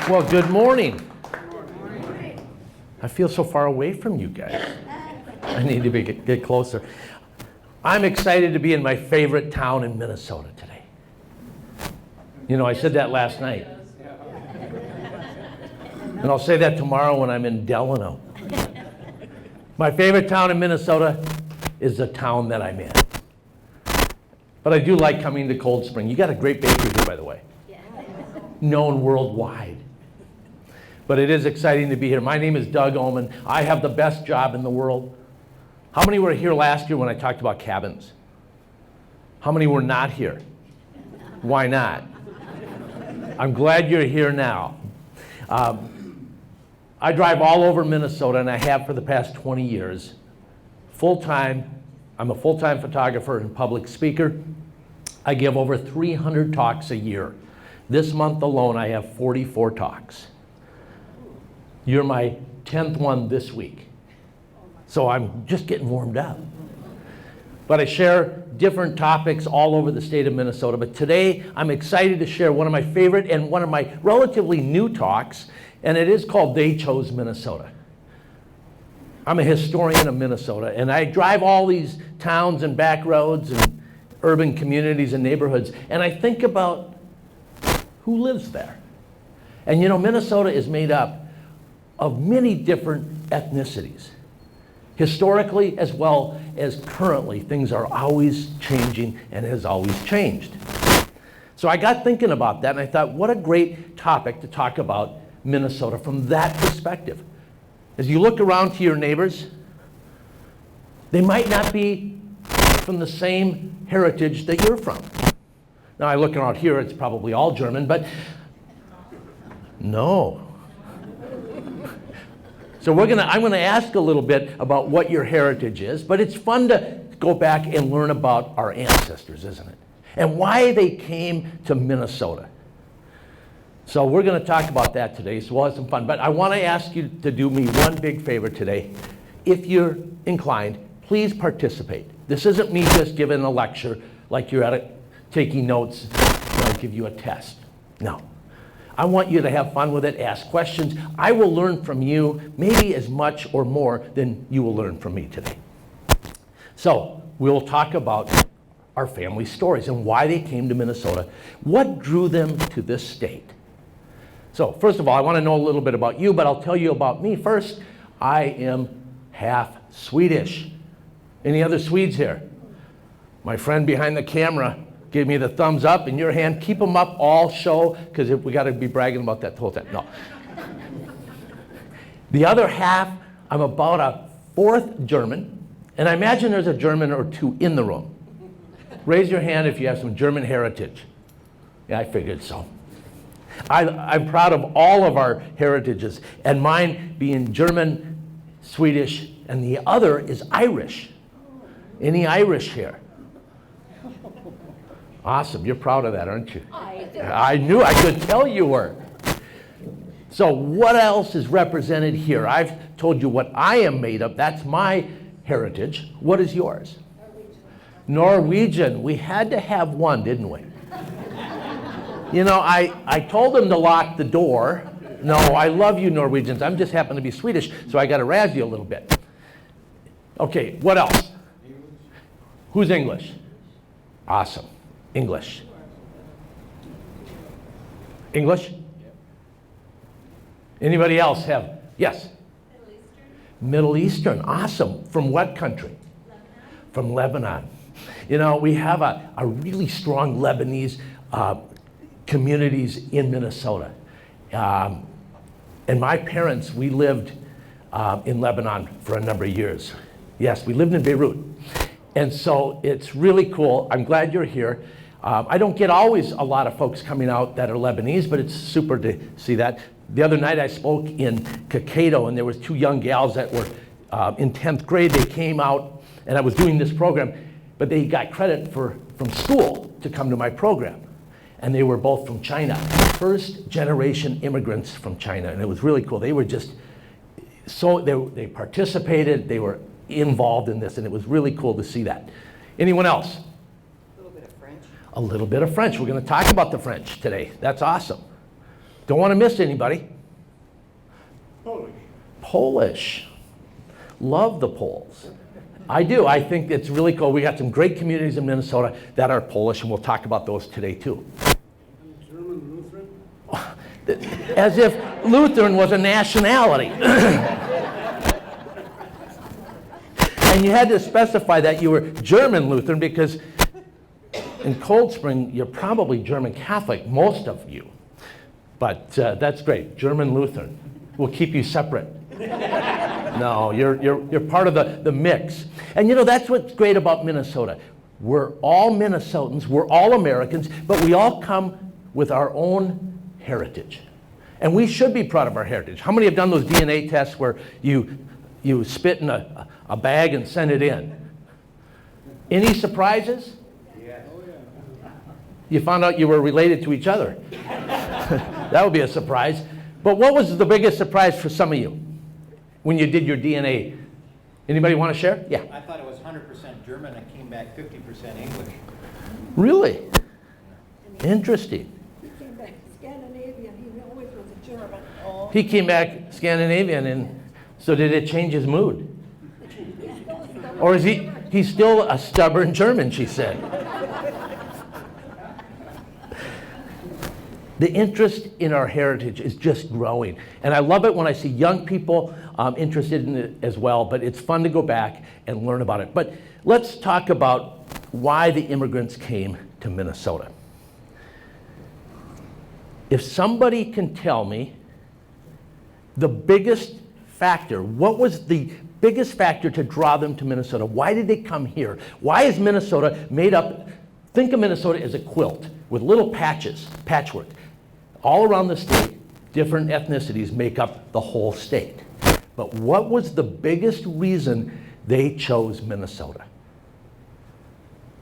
Well, good morning. I feel so far away from you guys. I need to get closer. I'm excited to be in my favorite town in Minnesota today. You know, I said that last night. And I'll say that tomorrow when I'm in Delano. My favorite town in Minnesota is the town that I'm in. But I do like coming to Cold Spring. You got a great bakery here, by the way. Known worldwide. But it is exciting to be here. My name is Doug Oman. I have the best job in the world. How many were here last year when I talked about cabins? How many were not here? Why not? I'm glad you're here now. I drive all over Minnesota, and I have for the past 20 years. Full-time, I'm a full-time photographer and public speaker. I give over 300 talks a year. This month alone, I have 44 talks. You're my 10th one this week. So I'm just getting warmed up. But I share different topics all over the state of Minnesota. But today, I'm excited to share one of my favorite and one of my relatively new talks, and it is called They Chose Minnesota. I'm a historian of Minnesota, and I drive all these towns and back roads and urban communities and neighborhoods, and I think about who lives there. And you know, Minnesota is made up of many different ethnicities. Historically as well as currently, things are always changing and has always changed. So I got thinking about that, and I thought, what a great topic to talk about Minnesota from that perspective. As you look around to your neighbors, they might not be from the same heritage that you're from. Now I look around here, it's probably all German, but no. So I'm gonna ask a little bit about what your heritage is, but it's fun to go back and learn about our ancestors, isn't it? And why they came to Minnesota. So we're gonna talk about that today, so we'll have some fun. But I wanna ask you to do me one big favor today. If you're inclined, please participate. This isn't me just giving a lecture like you're taking notes when I give you a test. No. I want you to have fun with it, ask questions. I will learn from you maybe as much or more than you will learn from me today. So we'll talk about our family stories and why they came to Minnesota, what drew them to this state. So first of all, I want to know a little bit about you, but I'll tell you about me first. I am half Swedish. Any other Swedes here? My friend behind the camera gave me the thumbs up in your hand. Keep them up all show, because we got to be bragging about that the whole time. No. The other half, I'm about a fourth German, and I imagine there's a German or two in the room. Raise your hand if you have some German heritage. Yeah, I figured so. I'm proud of all of our heritages, and mine being German, Swedish, and the other is Irish. Any Irish here? Awesome, you're proud of that, aren't you? I knew, I could tell you were. So what else is represented here? I've told you what I am made of. That's my heritage. What is yours? Norwegian. We had to have one, didn't we? You know, I told them to lock the door. No, I love you Norwegians. I'm just happen to be Swedish, so I got to razz you a little bit. Okay, what else? Who's English? Awesome. English. English? Anybody else have? Yes? Middle Eastern. Awesome. From what country? Lebanon. From Lebanon. You know, we have a really strong Lebanese communities in Minnesota. And my parents, we lived in Lebanon for a number of years. Yes, we lived in Beirut. And so it's really cool. I'm glad you're here. I don't get always a lot of folks coming out that are Lebanese, but it's super to see that. The other night I spoke in Kakedo, and there was two young gals that were in 10th grade. They came out, and I was doing this program, but they got credit from school to come to my program. And they were both from China, first generation immigrants from China, and it was really cool. They were just so, they participated, they were involved in this, and it was really cool to see that. Anyone else? A little bit of French. A little bit of French. We're going to talk about the French today. That's awesome. Don't want to miss anybody. Polish. Polish. Love the Poles. I do. I think it's really cool. We got some great communities in Minnesota that are Polish, and we'll talk about those today too. German Lutheran? As if Lutheran was a nationality. And you had to specify that you were German Lutheran because in Cold Spring, you're probably German Catholic, most of you. But that's great, German Lutheran. We'll keep you separate. No, you're part of the mix. And you know, that's what's great about Minnesota. We're all Minnesotans, we're all Americans, but we all come with our own heritage. And we should be proud of our heritage. How many have done those DNA tests where you spit in a bag and send it in? Any surprises? Yes. Oh, yeah. You found out you were related to each other. That would be a surprise. But what was the biggest surprise for some of you when you did your DNA? Anybody want to share? Yeah. I thought it was 100% German and came back 50% English. Really? Interesting. He came back Scandinavian, he always was a German. Oh. He came back Scandinavian, and so did it change his mood? Or is he's still a stubborn German, she said. The interest in our heritage is just growing. And I love it when I see young people interested in it as well, but it's fun to go back and learn about it. But let's talk about why the immigrants came to Minnesota. If somebody can tell me the biggest factor, what was the biggest factor to draw them to Minnesota? Why did they come here? Why is Minnesota made up? Think of Minnesota as a quilt with little patches, patchwork. All around the state, different ethnicities make up the whole state. But what was the biggest reason they chose Minnesota?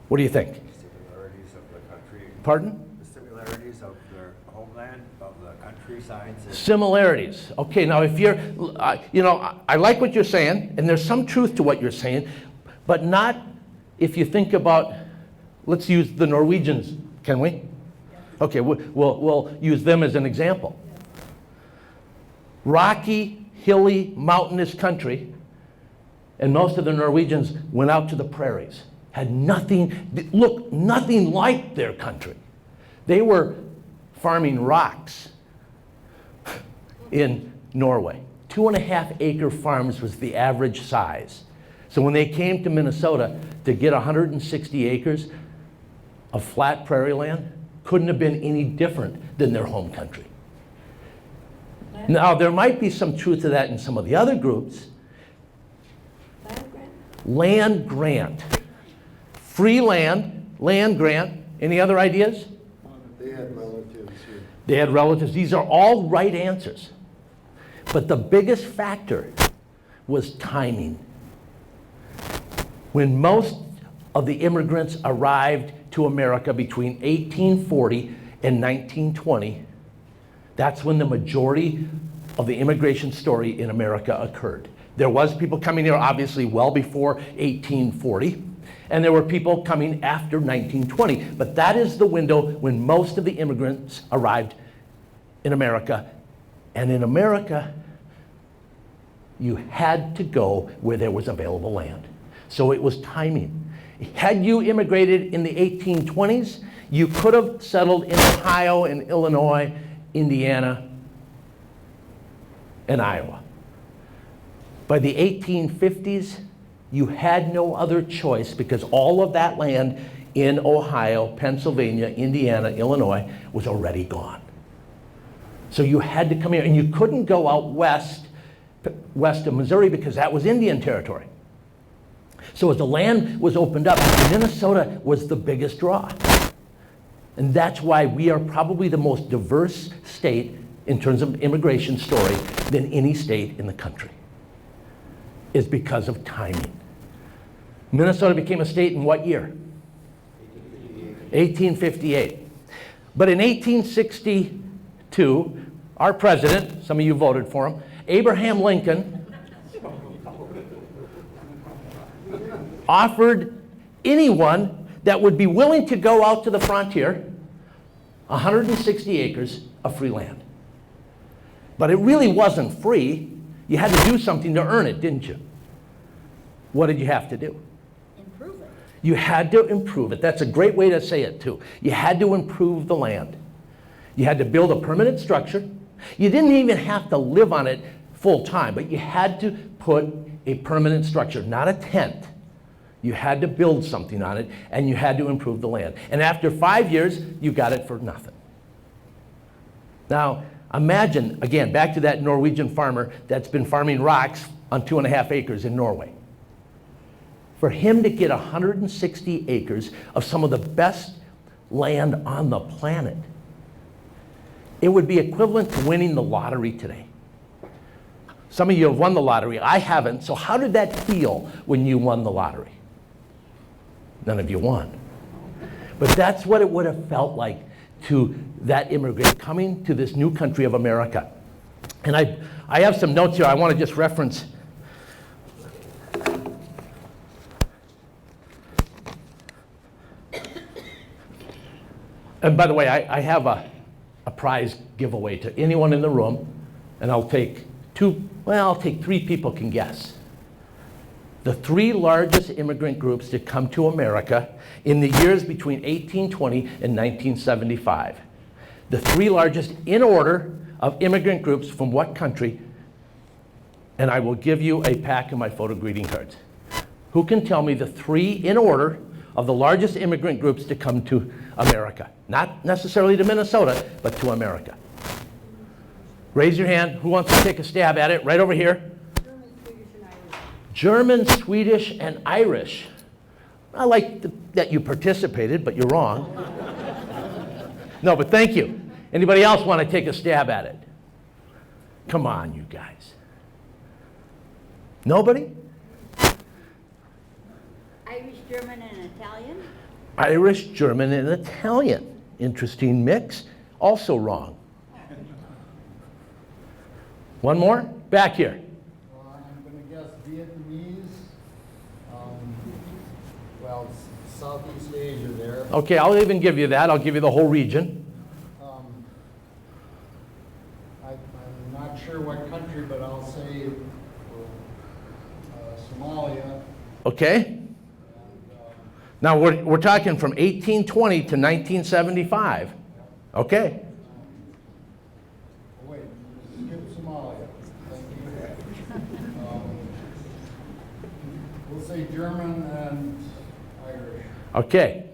What do you think? The similarities of the country. Pardon? The similarities of their homeland, of the countrysides. Similarities. Okay, now if you're, you know, I like what you're saying, and there's some truth to what you're saying, but not if you think about, let's use the Norwegians, can we? Okay, we'll use them as an example. Rocky, hilly, mountainous country, and most of the Norwegians went out to the prairies. Had nothing, look, nothing like their country. They were farming rocks in Norway. 2.5 acre farms was the average size. So when they came to Minnesota to get 160 acres of flat prairie land, couldn't have been any different than their home country. Now, there might be some truth to that in some of the other groups. Land grant? Land grant. Free land, land grant. Any other ideas? They had relatives here. They had relatives. These are all right answers. But the biggest factor was timing. When most of the immigrants arrived to America between 1840 and 1920, that's when the majority of the immigration story in America occurred. There was people coming here obviously well before 1840, and there were people coming after 1920. But that is the window when most of the immigrants arrived in America. And in America, you had to go where there was available land. So it was timing. Had you immigrated in the 1820s, you could have settled in Ohio and Illinois, Indiana, and Iowa. By the 1850s, you had no other choice because all of that land in Ohio, Pennsylvania, Indiana, Illinois was already gone. So you had to come here, and you couldn't go out west of Missouri because that was Indian territory. So as the land was opened up, Minnesota was the biggest draw. And that's why we are probably the most diverse state in terms of immigration story than any state in the country, is because of timing. Minnesota became a state in what year? 1858. But in 1862, our president, some of you voted for him, Abraham Lincoln, offered anyone that would be willing to go out to the frontier 160 acres of free land. But it really wasn't free. You had to do something to earn it, didn't you? What did you have to do? Improve it. You had to improve it. That's a great way to say it, too. You had to improve the land. You had to build a permanent structure. You didn't even have to live on it full time, but you had to put a permanent structure, not a tent. You had to build something on it, and you had to improve the land. And after 5 years, you got it for nothing. Now, imagine, again, back to that Norwegian farmer that's been farming rocks on 2.5 acres in Norway. For him to get 160 acres of some of the best land on the planet, it would be equivalent to winning the lottery today. Some of you have won the lottery. I haven't. So how did that feel when you won the lottery? None of you won. But that's what it would have felt like to that immigrant coming to this new country of America. And I have some notes here I want to just reference. And by the way, I have a prize giveaway to anyone in the room, and I'll take three people can guess. The 3 largest immigrant groups to come to America in the years between 1820 and 1975. The 3 largest in order of immigrant groups from what country? And I will give you a pack of my photo greeting cards. Who can tell me the 3 in order of the largest immigrant groups to come to America? Not necessarily to Minnesota, but to America. Raise your hand. Who wants to take a stab at it? Right over here. German, Swedish, and Irish. I like that you participated, but you're wrong. No, but thank you. Anybody else want to take a stab at it? Come on, you guys. Nobody? Irish, German, and Italian? Irish, German, and Italian. Interesting mix. Also wrong. One more? Back here. I'm going to guess Vietnamese. Well, Southeast Asia there. Okay, I'll even give you that. I'll give you the whole region. I'm not sure what country, but I'll say Somalia. Okay? And, Now, we're talking from 1820 to 1975. Okay. wait, skip Somalia. Thank you. We'll say German and Irish. Okay.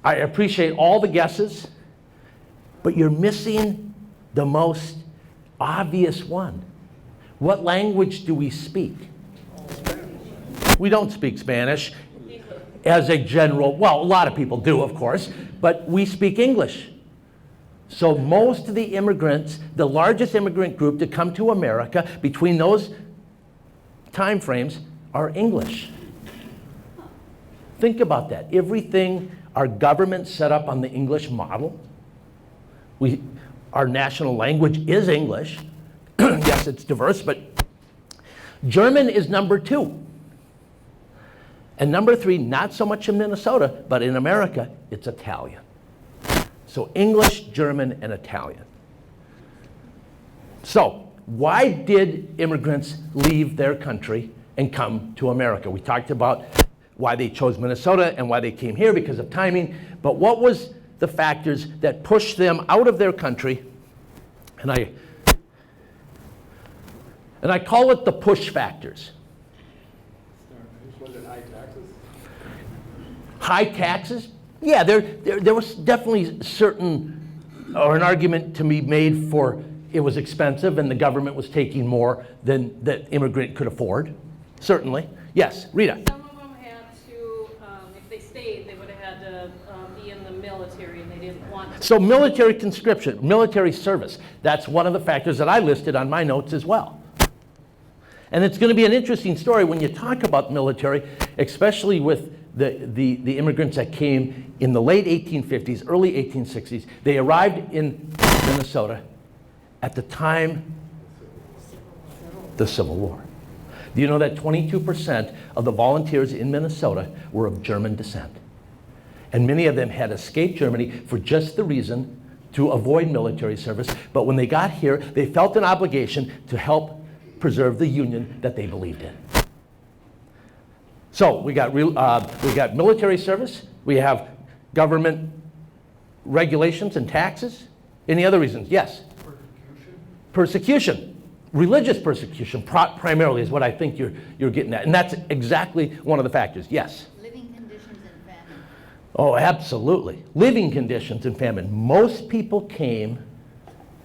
I appreciate all the guesses, but you're missing the most obvious one. What language do we speak? We don't speak Spanish as a general, well, a lot of people do, of course, but we speak English. So most of the immigrants, the largest immigrant group to come to America between those time frames are English. Think about that. Everything our government set up on the English model. Our national language is English. Yes, it's diverse, but German is number 2. And number 3, not so much in Minnesota, but in America, it's Italian. So English, German, and Italian. So why did immigrants leave their country and come to America? We talked about why they chose Minnesota and why they came here because of timing. But what was the factors that pushed them out of their country? And I call it the push factors. Was it high taxes? High taxes? Yeah, there was definitely an argument to be made for it was expensive and the government was taking more than the immigrant could afford. Certainly. Yes, Rita. Some of them had to, if they stayed, they would have had to be in the military and they didn't want to. So military conscription, military service, that's one of the factors that I listed on my notes as well. And it's going to be an interesting story when you talk about military, especially with the immigrants that came in the late 1850s, early 1860s. They arrived in Minnesota at the time the Civil War. Do you know that 22% of the volunteers in Minnesota were of German descent? And many of them had escaped Germany for just the reason to avoid military service, but when they got here, they felt an obligation to help preserve the Union that they believed in. So we got military service, we have government regulations and taxes. Any other reasons? Yes. Persecution. Religious persecution primarily is what I think you're getting at. And that's exactly one of the factors. Yes. Living conditions and famine. Oh, absolutely. Living conditions and famine. Most people came,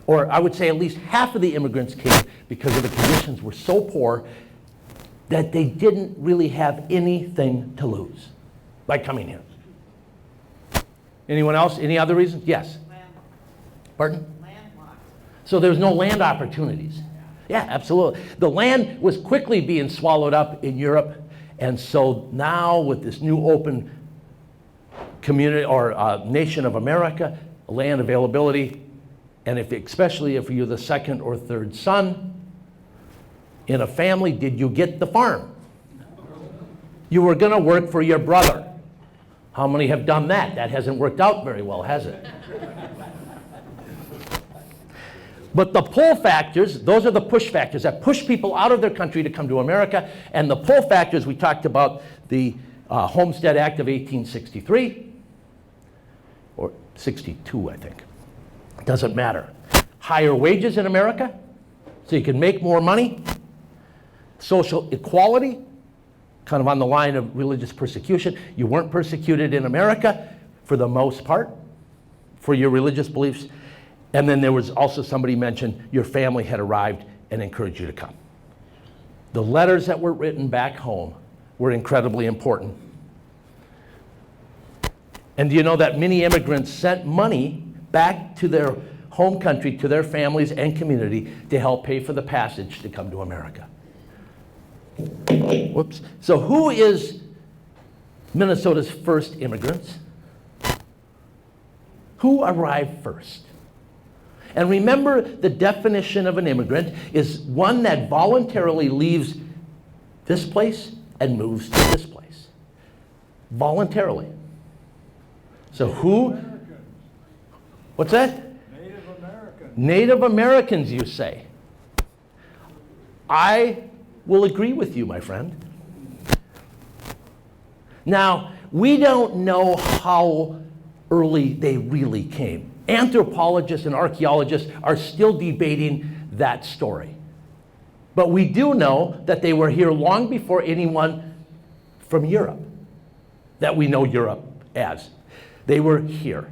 or I would say at least half of the immigrants came because of the conditions were so poor that they didn't really have anything to lose by coming here. Anyone else? Any other reasons? Yes. Pardon? Landlocked. So there's no land opportunities. Yeah, absolutely. The land was quickly being swallowed up in Europe, and so now with this new open community or nation of America, land availability, and especially if you're the second or third son in a family, did you get the farm? You were going to work for your brother. How many have done that? That hasn't worked out very well, has it? But the pull factors, those are the push factors that push people out of their country to come to America. And the pull factors, we talked about the Homestead Act of 1863, or 62, I think. It doesn't matter. Higher wages in America, so you can make more money. Social equality, kind of on the line of religious persecution. You weren't persecuted in America for the most part for your religious beliefs. And then there was also somebody mentioned your family had arrived and encouraged you to come. The letters that were written back home were incredibly important. And do you know that many immigrants sent money back to their home country, to their families and community to help pay for the passage to come to America? Whoops. So who is Minnesota's first immigrants? Who arrived first? And remember, the definition of an immigrant is one that voluntarily leaves this place and moves to this place. Voluntarily. So who? What's that? Native Americans. Native Americans, you say. I will agree with you, my friend. Now, we don't know how early they really came. Anthropologists and archaeologists are still debating that story. But we do know that they were here long before anyone from Europe, that we know Europe as. They were here.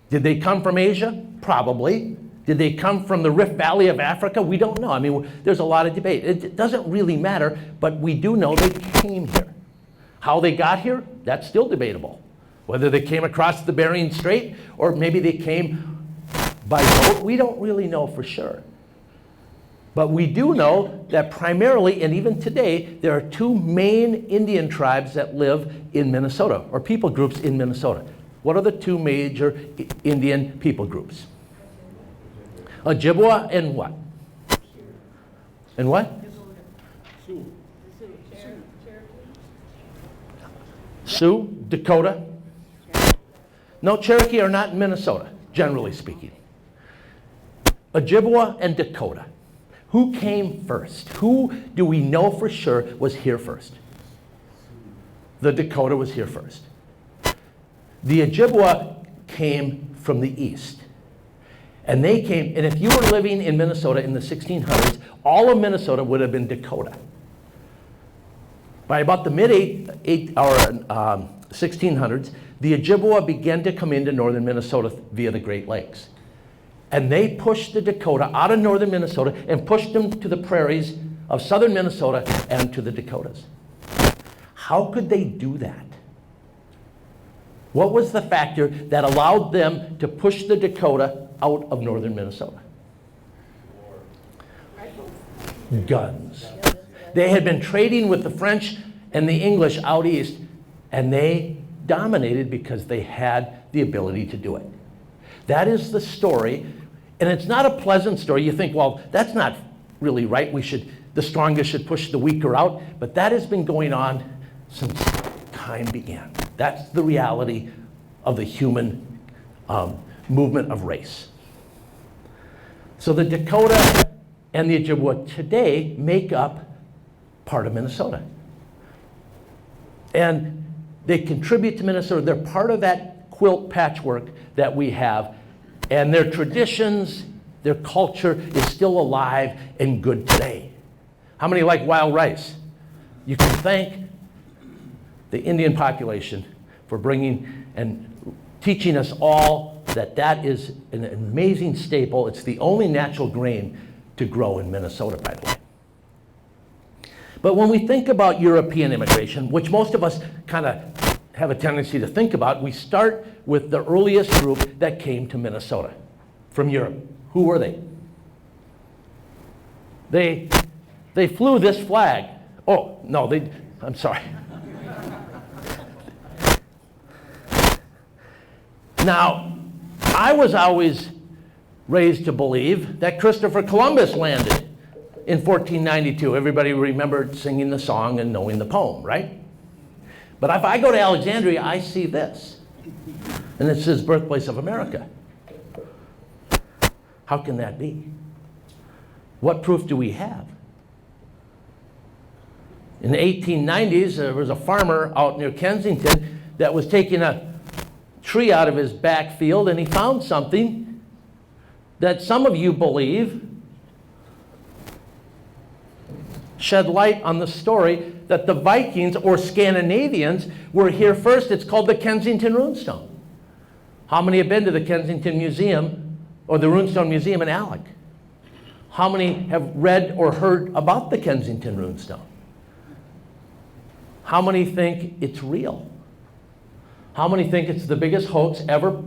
Did they come from Asia? Probably. Did they come from the Rift Valley of Africa? We don't know. I mean, there's a lot of debate. It doesn't really matter, but we do know they came here. How they got here, that's still debatable. Whether they came across the Bering Strait or maybe they came by boat, we don't really know for sure. But we do know that primarily, and even today, there are two main Indian tribes that live in Minnesota, or people groups in Minnesota. What are the two major Indian people groups? Ojibwa and what? And what? Sioux, Dakota. No, Cherokee are not in Minnesota, generally speaking. Ojibwa and Dakota. Who came first? Who do we know for sure was here first? The Dakota was here first. The Ojibwa came from the east. And they came, and if you were living in Minnesota in the 1600s, all of Minnesota would have been Dakota. By about the mid-1600s, the Ojibwa began to come into northern Minnesota via the Great Lakes. And they pushed the Dakota out of northern Minnesota and pushed them to the prairies of southern Minnesota and to the Dakotas. How could they do that? What was the factor that allowed them to push the Dakota out of northern Minnesota? Guns. They had been trading with the French and the English out east, and they dominated because they had the ability to do it. That is the story, and it's not a pleasant story. You think, well, that's not really right. The strongest should push the weaker out, but that has been going on since time began. That's the reality of the human movement of race. So the Dakota and the Ojibwa today make up part of Minnesota. And they contribute to Minnesota. They're part of that quilt patchwork that we have. And their traditions, their culture is still alive and good today. How many like wild rice? You can thank the Indian population for bringing and teaching us all that that is an amazing staple. It's the only natural grain to grow in Minnesota, by the way. But when we think about European immigration, which most of us kind of have a tendency to think about, we start with the earliest group that came to Minnesota from Europe. Who were they? They flew this flag. Oh, no, I'm sorry. Now, I was always raised to believe that Christopher Columbus landed in 1492. Everybody remembered singing the song and knowing the poem, right? But if I go to Alexandria, I see this. And it says birthplace of America. How can that be? What proof do we have? In the 1890s, there was a farmer out near Kensington that was taking a tree out of his back field, and he found something that some of you believe shed light on the story that the Vikings or Scandinavians were here first. It's called the Kensington Runestone. How many have been to the Kensington Museum or the Runestone Museum in Alec? How many have read or heard about the Kensington Runestone? How many think it's real? How many think it's the biggest hoax ever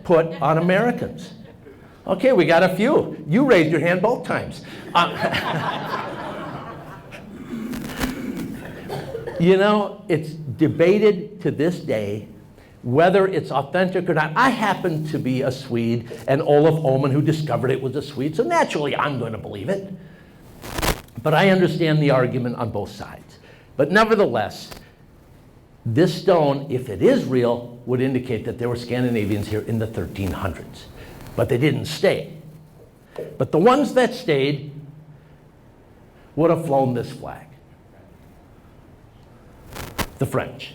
put on Americans? Okay, we got a few. You raised your hand both times. You know, it's debated to this day whether it's authentic or not. I happen to be a Swede, and Olof Oman, who discovered it, was a Swede, so naturally I'm going to believe it. But I understand the argument on both sides. But nevertheless, this stone, if it is real, would indicate that there were Scandinavians here in the 1300s. But they didn't stay. But the ones that stayed would have flown this flag. The French.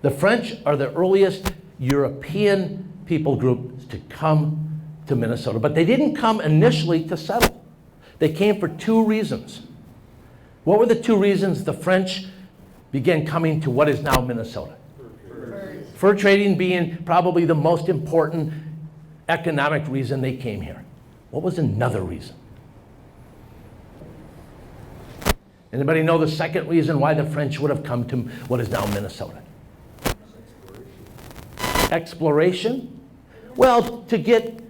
The French are the earliest European people groups to come to Minnesota. But they didn't come initially to settle. They came for two reasons. What were the two reasons the French began coming to what is now Minnesota? Fur trading being probably the most important economic reason they came here. What was another reason? Anybody know the second reason why the French would have come to what is now Minnesota? Exploration? Well, to get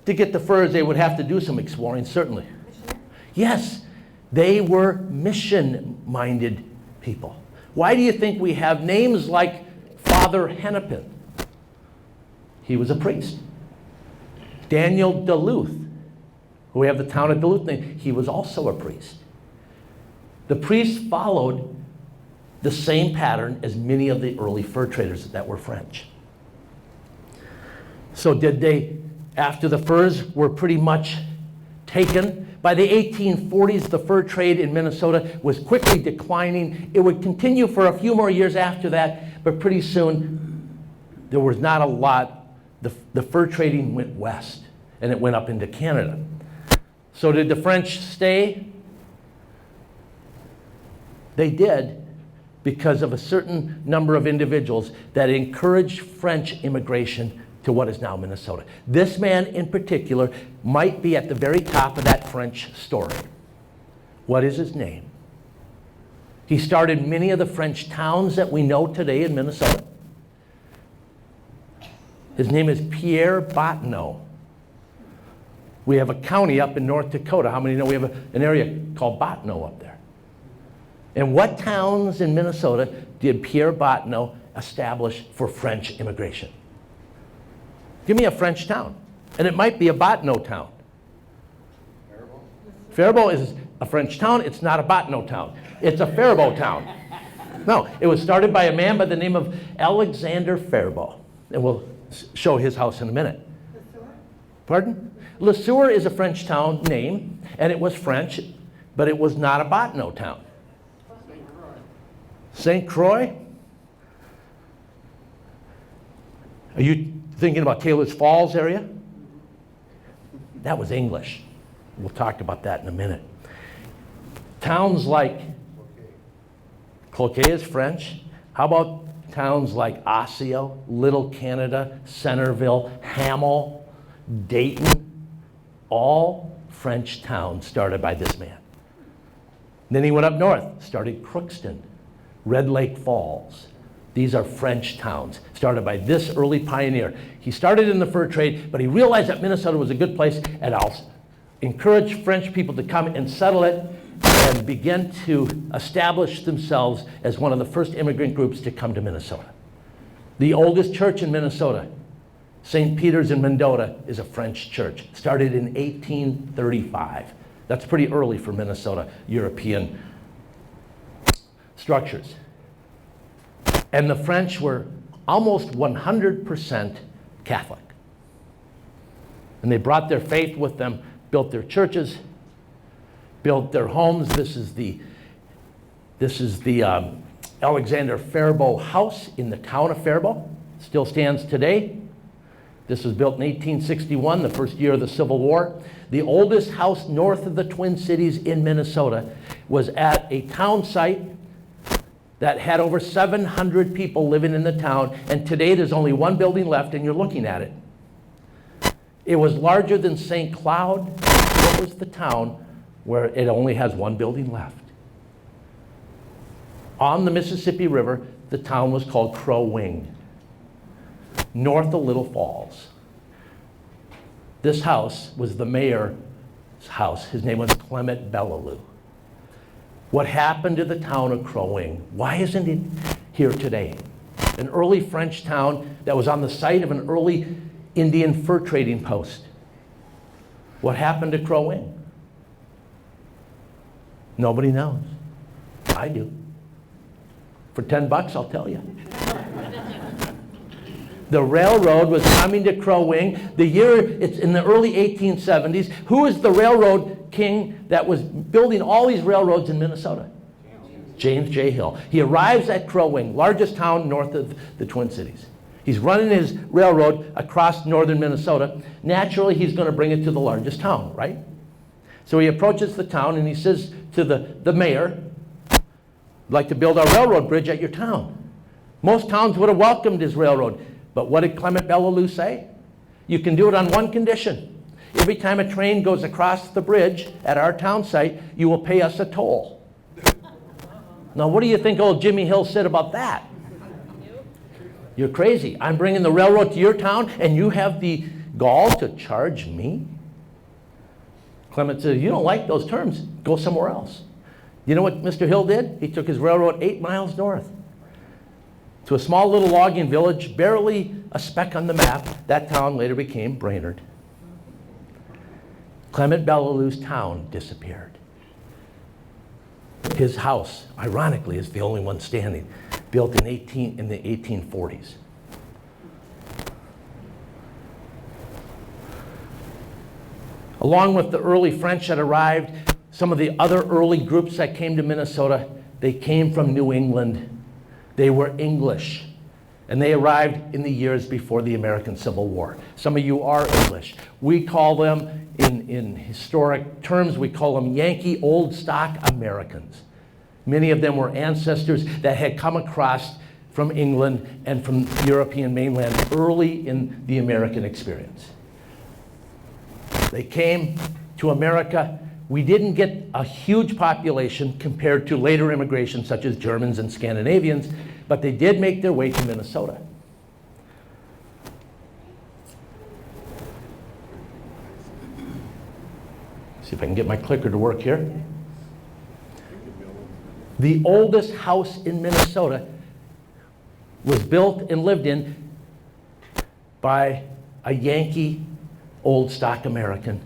the furs, they would have to do some exploring, certainly. Yes, they were mission-minded people. Why do you think we have names like Father Hennepin? He was a priest. Daniel Duluth, who we have the town of Duluth name, he was also a priest. The priests followed the same pattern as many of the early fur traders that were French. So did they, after the furs were pretty much taken, by the 1840s, the fur trade in Minnesota was quickly declining. It would continue for a few more years after that, but pretty soon there was not a lot. The fur trading went west, and it went up into Canada. So did the French stay? They did, because of a certain number of individuals that encouraged French immigration to what is now Minnesota. This man in particular might be at the very top of that French story. What is his name? He started many of the French towns that we know today in Minnesota. His name is Pierre Bottineau. We have a county up in North Dakota. How many know we have an area called Bottineau up there? And what towns in Minnesota did Pierre Bottineau establish for French immigration? Give me a French town. And it might be a Bottineau town. Faribault is a French town. It's not a Bottineau town. It's a Faribault town. No, it was started by a man by the name of Alexander Faribault. And we'll show his house in a minute. Pardon? Le Sueur is a French town name, and it was French, but it was not a Bottineau town. St. Croix? Are you thinking about Taylor's Falls area? That was English. We'll talk about that in a minute. Towns like Cloquet is French. How about towns like Osseo, Little Canada, Centerville, Hamel, Dayton? All French towns started by this man. Then he went up north, started Crookston, Red Lake Falls. These are French towns, started by this early pioneer. He started in the fur trade, but he realized that Minnesota was a good place, and I'll encourage French people to come and settle it and begin to establish themselves as one of the first immigrant groups to come to Minnesota. The oldest church in Minnesota, St. Peter's in Mendota, is a French church, started in 1835. That's pretty early for Minnesota European structures. And the French were almost 100% Catholic. And they brought their faith with them, built their churches, built their homes. This is the Alexander Faribault House in the town of Faribault. Still stands today. This was built in 1861, the first year of the Civil War. The oldest house north of the Twin Cities in Minnesota was at a town site that had over 700 people living in the town, and today there's only one building left, and you're looking at it. It was larger than St. Cloud. What was the town where it only has one building left? On the Mississippi River, the town was called Crow Wing, north of Little Falls. This house was the mayor's house. His name was Clement Bellelou. What happened to the town of Crow Wing? Why isn't it here today? An early French town that was on the site of an early Indian fur trading post. What happened to Crow Wing? Nobody knows. I do. For $10, I'll tell you. The railroad was coming to Crow Wing. It's in the early 1870s. Who is the railroad king that was building all these railroads in Minnesota? James J. Hill. He arrives at Crow Wing, largest town north of the Twin Cities. He's running his railroad across northern Minnesota. Naturally, he's going to bring it to the largest town, right? So he approaches the town and he says to the mayor, "I'd like to build a railroad bridge at your town." Most towns would have welcomed his railroad. But what did Clement Bellelou say? You can do it on one condition. Every time a train goes across the bridge at our town site, you will pay us a toll. Now, what do you think old Jimmy Hill said about that? You're crazy. I'm bringing the railroad to your town, and you have the gall to charge me? Clement said, "You don't like those terms, go somewhere else." You know what Mr. Hill did? He took his railroad 8 miles north to a small little logging village, barely a speck on the map. That town later became Brainerd. Clement Bellelou's town disappeared. His house, ironically, is the only one standing, built in the 1840s. Along with the early French that arrived, some of the other early groups that came to Minnesota, they came from New England. They were English, and they arrived in the years before the American Civil War. Some of you are English. We call them, in historic terms, we call them Yankee Old Stock Americans. Many of them were ancestors that had come across from England and from European mainland early in the American experience. They came to America. We didn't get a huge population compared to later immigration such as Germans and Scandinavians, but they did make their way to Minnesota. See if I can get my clicker to work here. The oldest house in Minnesota was built and lived in by a Yankee Old Stock American,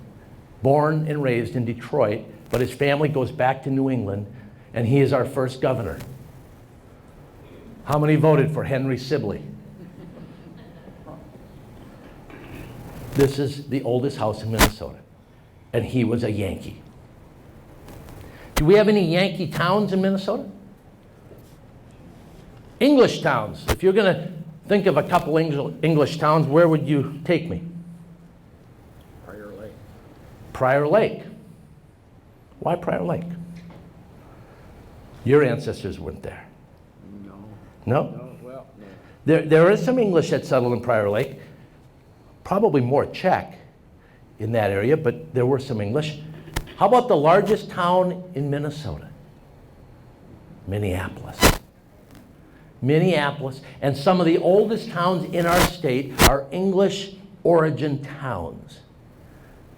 born and raised in Detroit, but his family goes back to New England, and he is our first governor. How many voted for Henry Sibley? This is the oldest house in Minnesota, and he was a Yankee. Do we have any Yankee towns in Minnesota? English towns. If you're going to think of a couple English towns, where would you take me? Prior Lake. Prior Lake. Why Prior Lake? Your ancestors weren't there. No. No? No, well, no. There is some English that settled in Prior Lake. Probably more Czech in that area, but there were some English. How about the largest town in Minnesota? Minneapolis. Minneapolis, and some of the oldest towns in our state are English origin towns.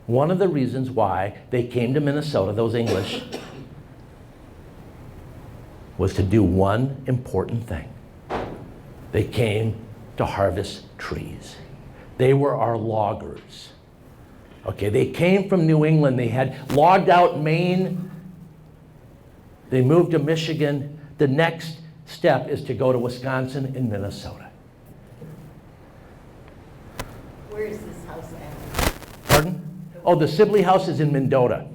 One of the reasons why they came to Minnesota, those English, was to do one important thing. They came to harvest trees. They were our loggers. Okay, they came from New England. They had logged out Maine. They moved to Michigan. The next step is to go to Wisconsin and Minnesota. Where is this house at? Pardon? Oh, the Sibley House is in Mendota.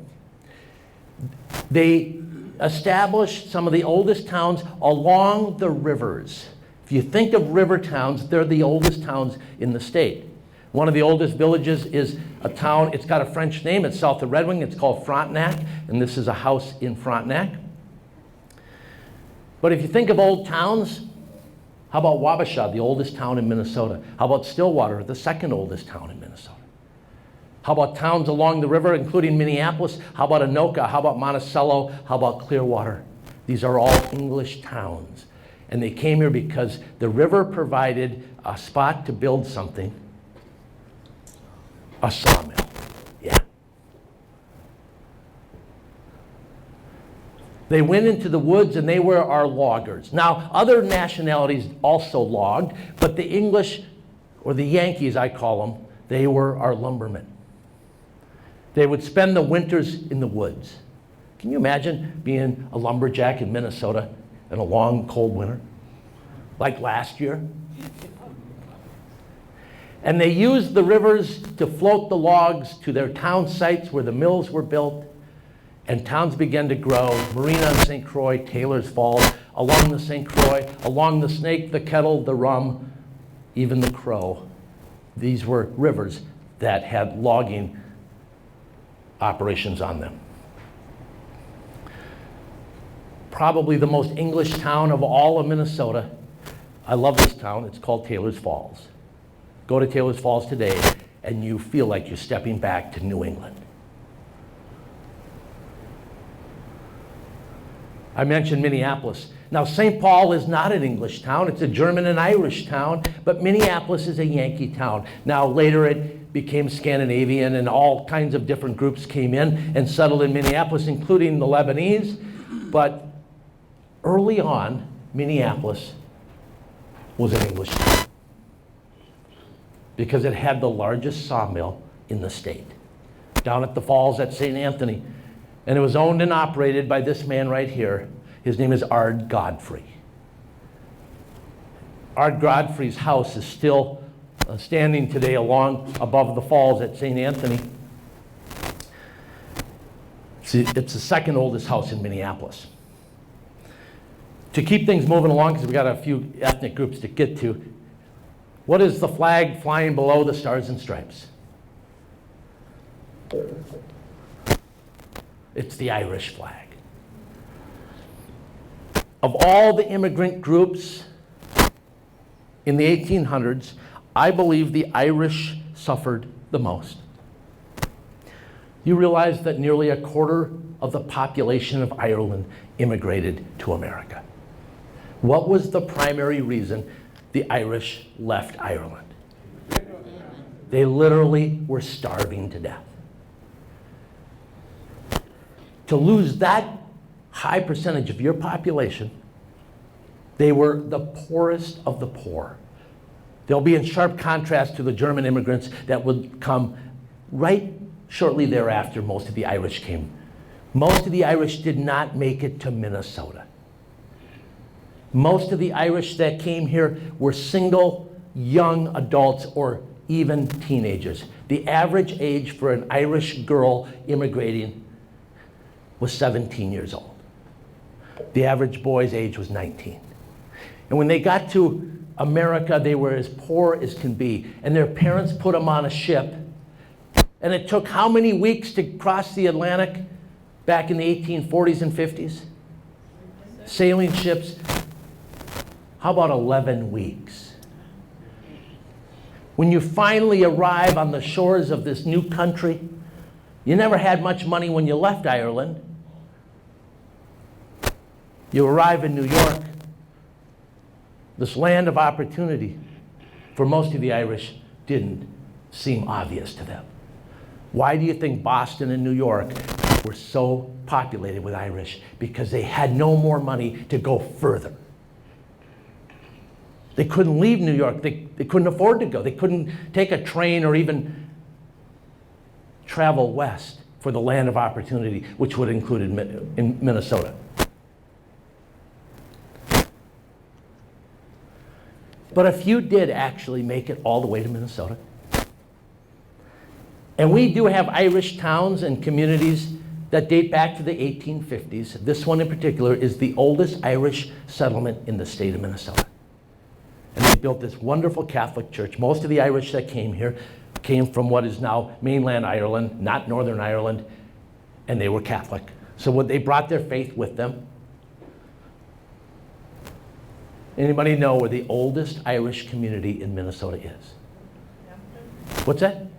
They established some of the oldest towns along the rivers. If you think of river towns, they're the oldest towns in the state. One of the oldest villages is a town, it's got a French name, it's south of Red Wing, it's called Frontenac, and this is a house in Frontenac. But if you think of old towns, how about Wabasha, the oldest town in Minnesota? How about Stillwater, the second oldest town in Minnesota? How about towns along the river, including Minneapolis? How about Anoka? How about Monticello? How about Clearwater? These are all English towns. And they came here because the river provided a spot to build something, a sawmill. Yeah. They went into the woods and they were our loggers. Now, other nationalities also logged, but the English, or the Yankees I call them, they were our lumbermen. They would spend the winters in the woods. Can you imagine being a lumberjack in Minnesota in a long, cold winter? Like last year? And they used the rivers to float the logs to their town sites where the mills were built, and towns began to grow. Marina and St. Croix, Taylor's Falls, along the St. Croix, along the Snake, the Kettle, the Rum, even the Crow. These were rivers that had logging operations on them. Probably the most English town of all of Minnesota. I love this town. It's called Taylor's Falls. Go to Taylor's Falls today, and you feel like you're stepping back to New England. I mentioned Minneapolis. Now, St. Paul is not an English town. It's a German and Irish town, but Minneapolis is a Yankee town. Now, later it became Scandinavian, and all kinds of different groups came in and settled in Minneapolis, including the Lebanese. But early on, Minneapolis was an English town because it had the largest sawmill in the state, down at the falls at St. Anthony. And it was owned and operated by this man right here. His name is Ard Godfrey. Ard Godfrey's house is still standing today along above the falls at St. Anthony. It's the second oldest house in Minneapolis. To keep things moving along, because we've got a few ethnic groups to get to, what is the flag flying below the Stars and Stripes? It's the Irish flag. Of all the immigrant groups in the 1800s, I believe the Irish suffered the most. You realize that nearly a quarter of the population of Ireland immigrated to America. What was the primary reason the Irish left Ireland? They literally were starving to death. To lose that high percentage of your population, they were the poorest of the poor. They'll be in sharp contrast to the German immigrants that would come right shortly thereafter. Most of the Irish came. Most of the Irish did not make it to Minnesota. Most of the Irish that came here were single young adults or even teenagers. The average age for an Irish girl immigrating was 17 years old. The average boy's age was 19. And when they got to America, they were as poor as can be. And their parents put them on a ship. And it took how many weeks to cross the Atlantic back in the 1840s and 50s? Sailing ships. How about 11 weeks? When you finally arrive on the shores of this new country, you never had much money when you left Ireland. You arrive in New York, this land of opportunity. For most of the Irish, didn't seem obvious to them. Why do you think Boston and New York were so populated with Irish? Because they had no more money to go further. They couldn't leave New York. They couldn't afford to go. They couldn't take a train or even travel west for the land of opportunity, which would include in Minnesota. But a few did actually make it all the way to Minnesota. And we do have Irish towns and communities that date back to the 1850s. This one in particular is the oldest Irish settlement in the state of Minnesota. And they built this wonderful Catholic church. Most of the Irish that came here came from what is now mainland Ireland, not Northern Ireland, and they were Catholic. So they brought their faith with them. Anybody know where the oldest Irish community in Minnesota is? Afton? What's that? Afton?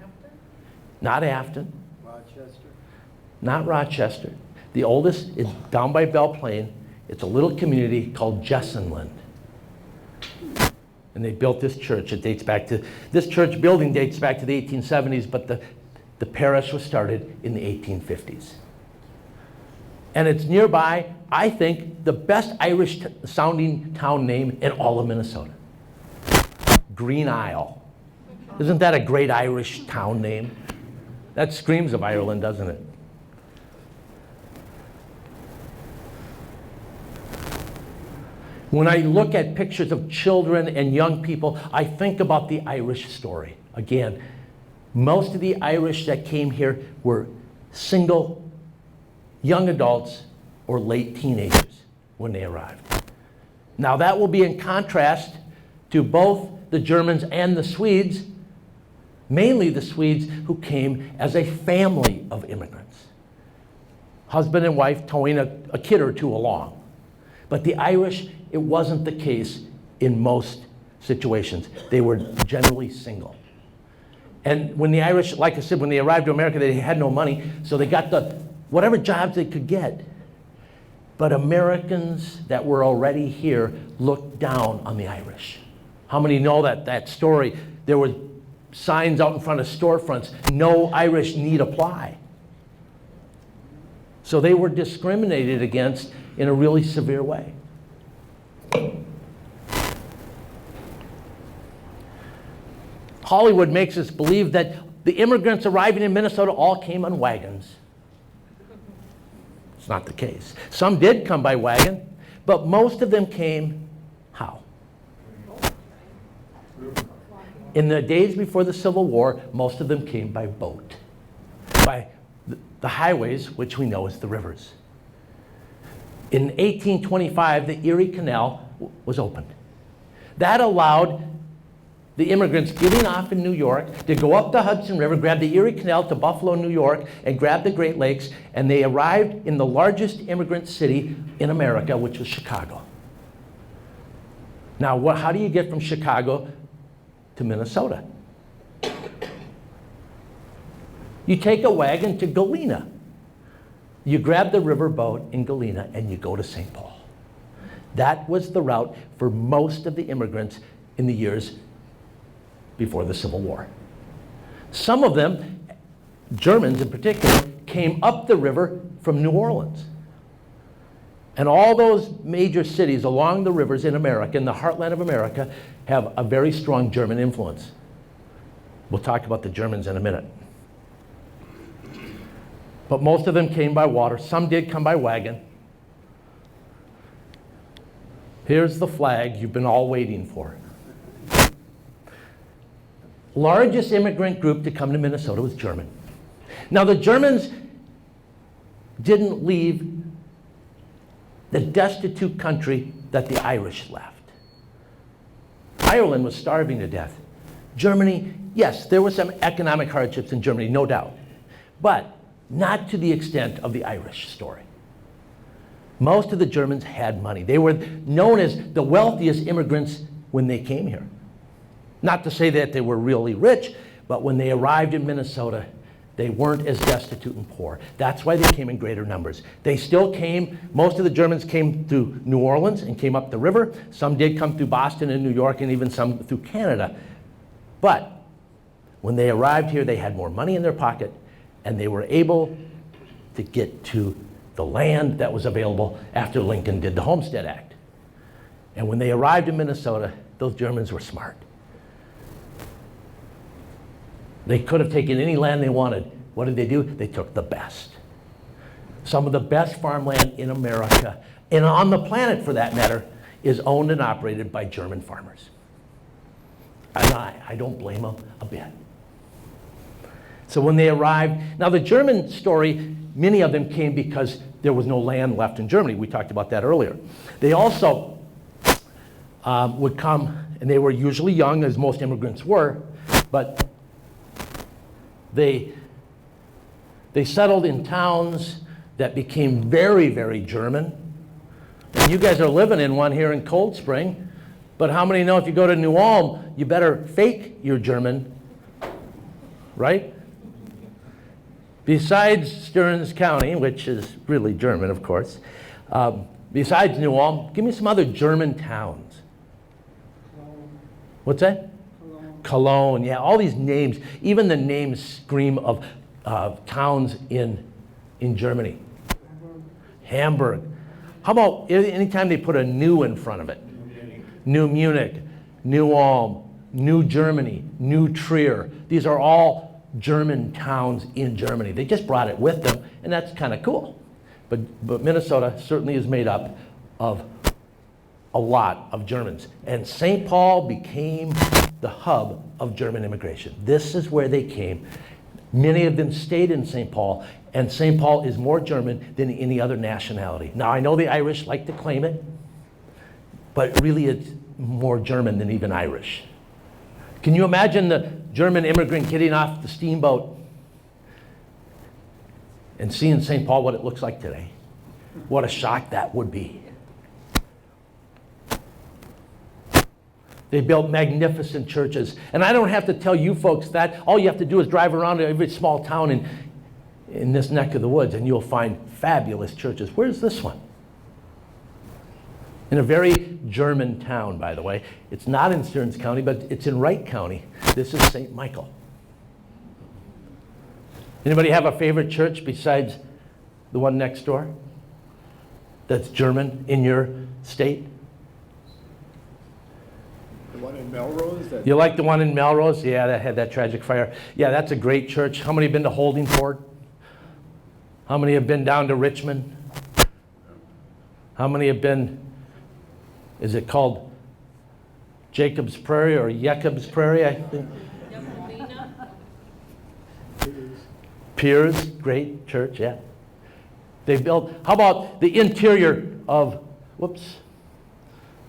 Not Afton. Rochester? Not Rochester. The oldest is down by Belle Plaine. It's a little community called Jessenland. And they built this church. It dates back to, this church building dates back to the 1870s, but the parish was started in the 1850s. And it's nearby, I think, the best Irish sounding town name in all of Minnesota. Green Isle. Isn't that a great Irish town name? That screams of Ireland, doesn't it? When I look at pictures of children and young people, I think about the Irish story. Again, most of the Irish that came here were single, young adults, or late teenagers when they arrived. Now that will be in contrast to both the Germans and the Swedes, mainly the Swedes who came as a family of immigrants. Husband and wife towing a kid or two along. But the Irish, it wasn't the case in most situations. They were generally single. And when the Irish, like I said, when they arrived to America, they had no money, so they got whatever jobs they could get. But Americans that were already here looked down on the Irish. How many know that story? There were signs out in front of storefronts, no Irish need apply. So they were discriminated against in a really severe way. Hollywood makes us believe that the immigrants arriving in Minnesota all came on wagons. It's not the case. Some did come by wagon, but most of them came how? In the days before the Civil War, most of them came by boat, by the highways, which we know as the rivers. In 1825, the Erie Canal was opened. That allowed the immigrants getting off in New York to go up the Hudson River, grab the Erie Canal to Buffalo, New York, and grab the Great Lakes, and they arrived in the largest immigrant city in America, which was Chicago. Now, how do you get from Chicago to Minnesota? You take a wagon to Galena. You grab the riverboat in Galena and you go to St. Paul. That was the route for most of the immigrants in the years before the Civil War. Some of them, Germans in particular, came up the river from New Orleans. And all those major cities along the rivers in America, in the heartland of America, have a very strong German influence. We'll talk about the Germans in a minute. But most of them came by water. Some did come by wagon. Here's the flag you've been all waiting for. largest immigrant group to come to Minnesota was German. Now the Germans didn't leave the destitute country that the Irish left. Ireland was starving to death. Germany, yes, there were some economic hardships in Germany, no doubt, but not to the extent of the Irish story. Most of the Germans had money. They were known as the wealthiest immigrants when they came here. Not to say that they were really rich, but when they arrived in Minnesota, they weren't as destitute and poor. That's why they came in greater numbers. They still came, most of the Germans came through New Orleans and came up the river. Some did come through Boston and New York, and even some through Canada. But when they arrived here, they had more money in their pocket, and they were able to get to the land that was available after Lincoln did the Homestead Act. And when they arrived in Minnesota, those Germans were smart. They could have taken any land they wanted. What did they do? They took the best. Some of the best farmland in America, and on the planet for that matter, is owned and operated by German farmers. And I don't blame them a bit. So when they arrived, now the German story, many of them came because there was no land left in Germany. We talked about that earlier. They also would come, and they were usually young, as most immigrants were, but they settled in towns that became very, very German. And you guys are living in one here in Cold Spring, but how many know if you go to New Ulm, you better fake you're German, right? Besides Stearns County, which is really German, of course, besides New Ulm, give me some other German towns. What's that? Cologne, yeah, all these names, even the names scream of towns in Germany. Hamburg. How about anytime they put a new in front of it? New Munich, New Ulm, New Germany, New Trier. These are all German towns in Germany. They just brought it with them, and that's kind of cool. But Minnesota certainly is made up of a lot of Germans. And St. Paul became the hub of German immigration. This is where they came. Many of them stayed in St. Paul, and St. Paul is more German than any other nationality. Now, I know the Irish like to claim it, but really it's more German than even Irish. Can you imagine the German immigrant getting off the steamboat and seeing St. Paul, what it looks like today? What a shock that would be. They built magnificent churches. And I don't have to tell you folks that. All you have to do is drive around to every small town in this neck of the woods, and you'll find fabulous churches. Where's this one? In a very German town, by the way. It's not in Stearns County, but it's in Wright County. This is St. Michael. Anybody have a favorite church besides the one next door that's German in your state? The one in Melrose? You like the one in Melrose? Yeah, that had that tragic fire. Yeah, that's a great church. How many have been to Holdingford? How many have been down to Richmond? How many have been, is it called Jacob's Prairie or Jacob's Prairie, I think? Piers, great church, yeah. They built, how about the interior of, whoops,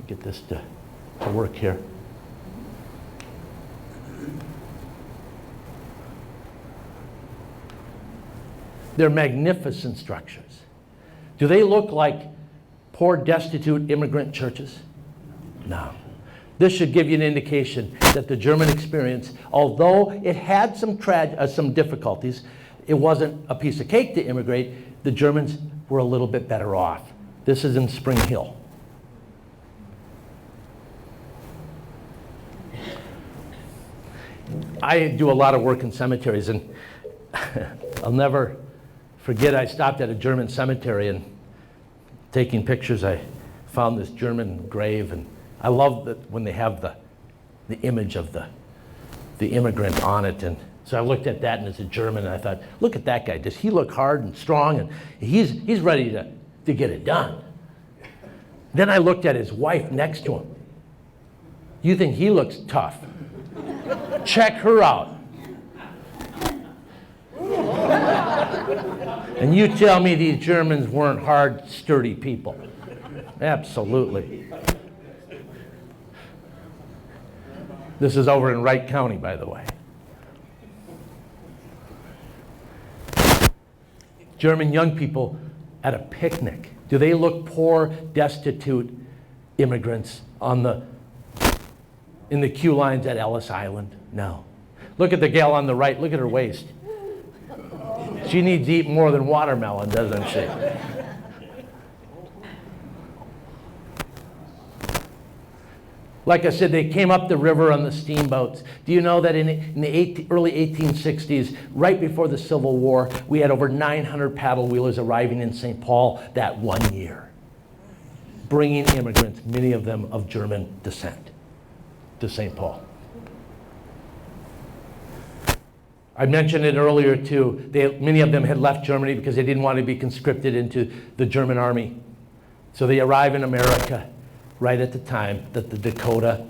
get this to work here. They're magnificent structures. Do they look like poor, destitute immigrant churches? No. This should give you an indication that the German experience, although it had some difficulties, it wasn't a piece of cake to immigrate. The Germans were a little bit better off. This is in Spring Hill. I do a lot of work in cemeteries, and I'll never forget, I stopped at a German cemetery and taking pictures, I found this German grave, and I love that when they have the image of the immigrant on it. And so I looked at that, and as a German, and I thought, look at that guy. Does he look hard and strong? And he's ready to get it done. Then I looked at his wife next to him. You think he looks tough. Check her out. And you tell me these Germans weren't hard, sturdy people. Absolutely. This is over in Wright County, by the way. German young people at a picnic. Do they look poor, destitute immigrants in the queue lines at Ellis Island? No. Look at the gal on the right. Look at her waist. She needs to eat more than watermelon, doesn't she? Like I said, they came up the river on the steamboats. Do you know that in the early 1860s, right before the Civil War, we had over 900 paddle wheelers arriving in St. Paul that one year, bringing immigrants, many of them of German descent, to St. Paul. I mentioned it earlier too. Many of them had left Germany because they didn't want to be conscripted into the German army. So they arrive in America right at the time that the Dakota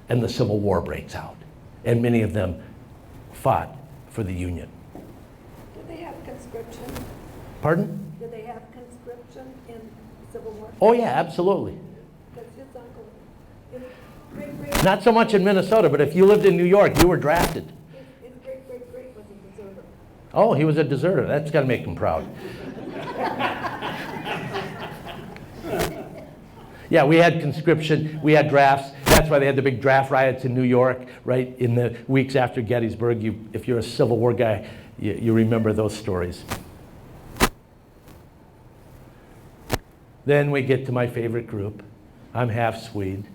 and the Civil War breaks out. And many of them fought for the Union. Did they have conscription? Pardon? Did they have conscription in Civil War? Oh yeah, absolutely. Because his uncle, his great-great, Not so much in Minnesota, but if you lived in New York, you were drafted. his great-great-great was a deserter. Oh, he was a deserter. That's got to make him proud. Yeah, we had conscription, we had drafts. That's why they had the big draft riots in New York, right, in the weeks after Gettysburg. If you're a Civil War guy, you remember those stories. Then we get to my favorite group. I'm half Swede.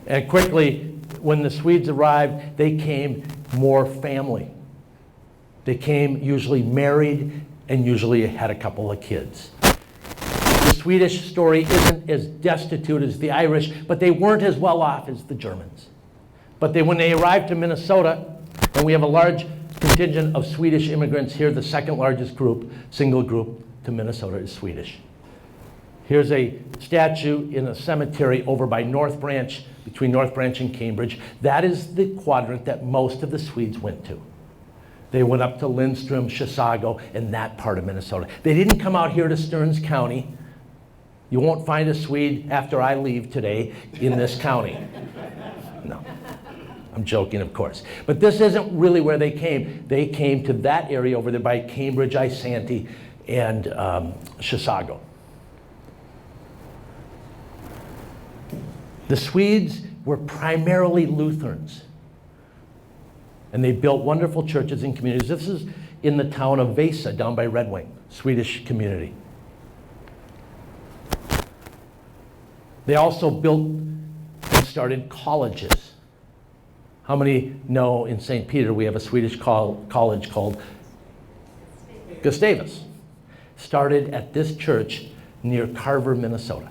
And quickly, when the Swedes arrived, they came more family. They came usually married and usually had a couple of kids. The Swedish story isn't as destitute as the Irish, but they weren't as well off as the Germans. But when they arrived to Minnesota, and we have a large contingent of Swedish immigrants here, the second largest group, single group to Minnesota is Swedish. Here's a statue in a cemetery over by North Branch, between North Branch and Cambridge. That is the quadrant that most of the Swedes went to. They went up to Lindstrom, Chisago, and that part of Minnesota. They didn't come out here to Stearns County. You won't find a Swede after I leave today in this county. No, I'm joking, of course. But this isn't really where they came. They came to that area over there by Cambridge, Isanti, and Chisago. The Swedes were primarily Lutherans. And they built wonderful churches and communities. This is in the town of Vasa, down by Red Wing, Swedish community. They also built and started colleges. How many know in St. Peter we have a Swedish college called Gustavus? Started at this church near Carver, Minnesota.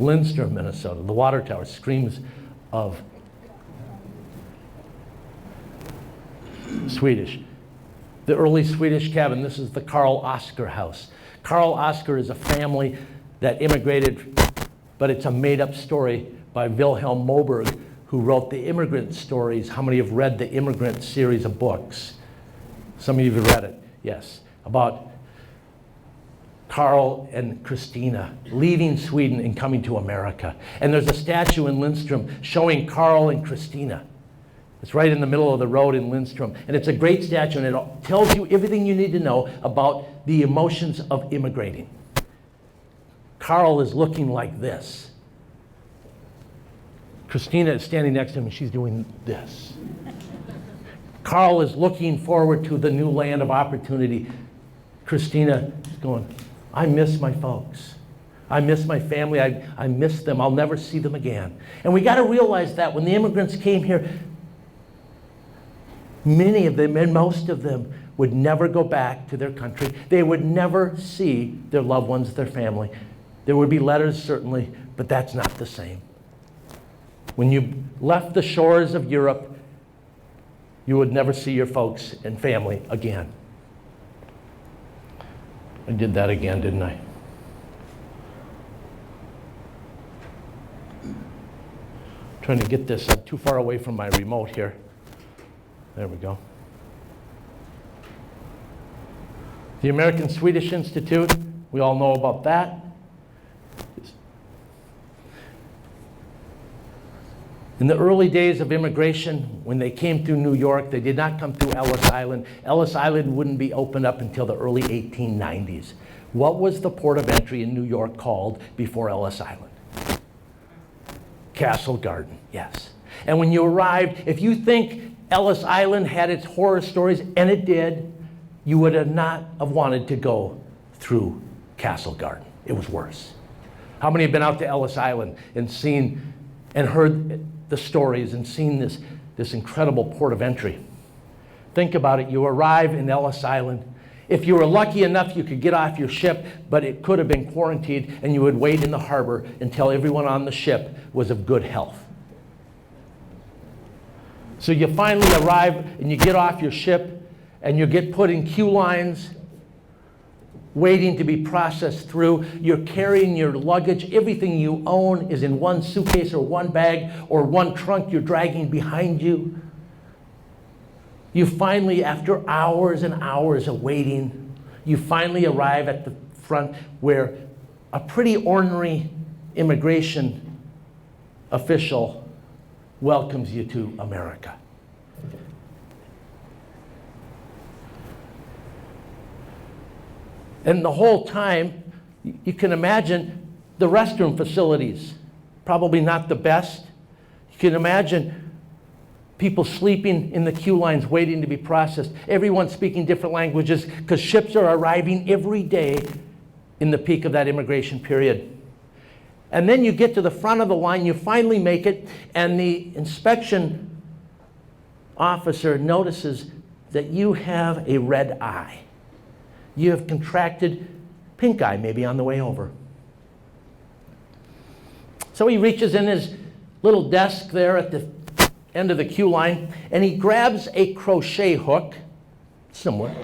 Lindstrom, Minnesota, the water tower screams of Swedish. The early Swedish cabin, this is the Karl Oskar house. Karl Oskar is a family that immigrated, but it's a made-up story by Wilhelm Moberg, who wrote the Immigrant Stories. How many have read the Immigrant series of books? Some of you have read it, yes, about Carl and Christina leaving Sweden and coming to America. And there's a statue in Lindstrom showing Carl and Christina. It's right in the middle of the road in Lindstrom. And it's a great statue, and it tells you everything you need to know about the emotions of immigrating. Carl is looking like this. Christina is standing next to him, and she's doing this. Carl is looking forward to the new land of opportunity. Christina is going, I miss my folks. I miss my family. I miss them. I'll never see them again. And we got to realize that when the immigrants came here, many of them and most of them would never go back to their country. They would never see their loved ones, their family. There would be letters, certainly, but that's not the same. When you left the shores of Europe, you would never see your folks and family again. I did that again, didn't I? Trying to get this, I'm too far away from my remote here. There we go. The American Swedish Institute, we all know about that. In the early days of immigration, when they came through New York, they did not come through Ellis Island. Ellis Island wouldn't be opened up until the early 1890s. What was the port of entry in New York called before Ellis Island? Castle Garden, yes. And when you arrived, if you think Ellis Island had its horror stories, and it did, you would have not have wanted to go through Castle Garden. It was worse. How many have been out to Ellis Island and seen and heard the stories and seen this incredible port of entry? Think about it. You arrive in Ellis Island. If you were lucky enough, you could get off your ship, but it could have been quarantined, and you would wait in the harbor until everyone on the ship was of good health. So you finally arrive and you get off your ship and you get put in queue lines, waiting to be processed through. You're carrying your luggage. Everything you own is in one suitcase or one bag or one trunk you're dragging behind you. You finally, after hours and hours of waiting, you finally arrive at the front where a pretty ornery immigration official welcomes you to America. And the whole time, you can imagine the restroom facilities, probably not the best. You can imagine people sleeping in the queue lines waiting to be processed. Everyone speaking different languages because ships are arriving every day in the peak of that immigration period. And then you get to the front of the line, you finally make it, and the inspection officer notices that you have a red eye. You have contracted pink eye maybe on the way over. So he reaches in his little desk there at the end of the queue line and he grabs a crochet hook, similar,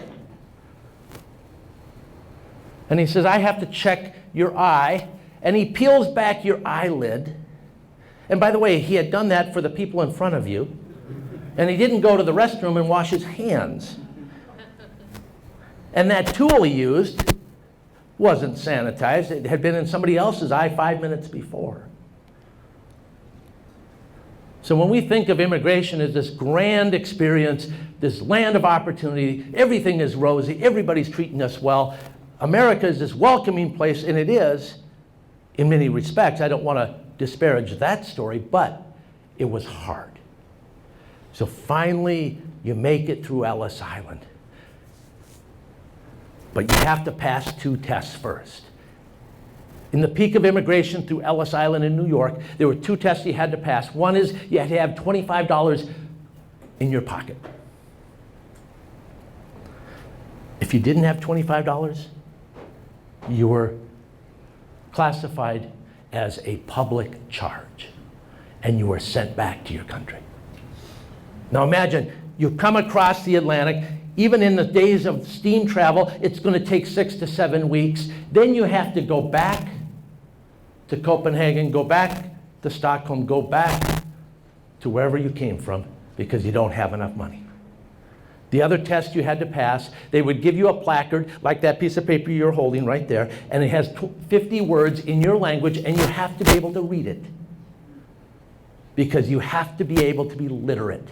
and he says, I have to check your eye, and he peels back your eyelid. And by the way, he had done that for the people in front of you, and he didn't go to the restroom and wash his hands. And that tool he used wasn't sanitized. It had been in somebody else's eye 5 minutes before. So when we think of immigration as this grand experience, this land of opportunity, everything is rosy, everybody's treating us well, America is this welcoming place, and it is in many respects. I don't want to disparage that story, but it was hard. So finally, you make it through Ellis Island. But you have to pass 2 tests first. In the peak of immigration through Ellis Island in New York, there were 2 tests you had to pass. One is you had to have $25 in your pocket. If you didn't have $25, you were classified as a public charge, and you were sent back to your country. Now imagine, you come across the Atlantic. Even in the days of steam travel, it's going to take 6 to 7 weeks. Then you have to go back to Copenhagen, go back to Stockholm, go back to wherever you came from because you don't have enough money. The other test you had to pass, they would give you a placard like that piece of paper you're holding right there, and it has 50 words in your language, and you have to be able to read it because you have to be able to be literate.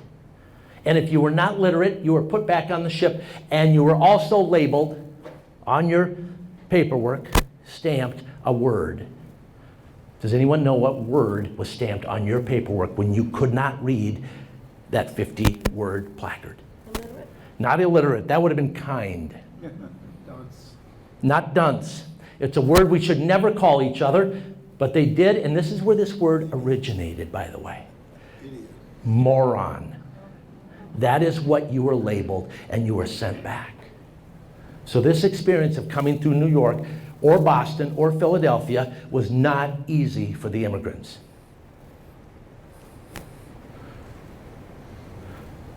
And if you were not literate, you were put back on the ship, and you were also labeled on your paperwork, stamped a word. Does anyone know what word was stamped on your paperwork when you could not read that 50-word placard? Illiterate. Not illiterate. That would have been kind. Dunce. Not dunce. It's a word we should never call each other, but they did, and this is where this word originated, by the way. Idiot. Moron. That is what you were labeled, and you were sent back. So this experience of coming through New York or Boston or Philadelphia was not easy for the immigrants.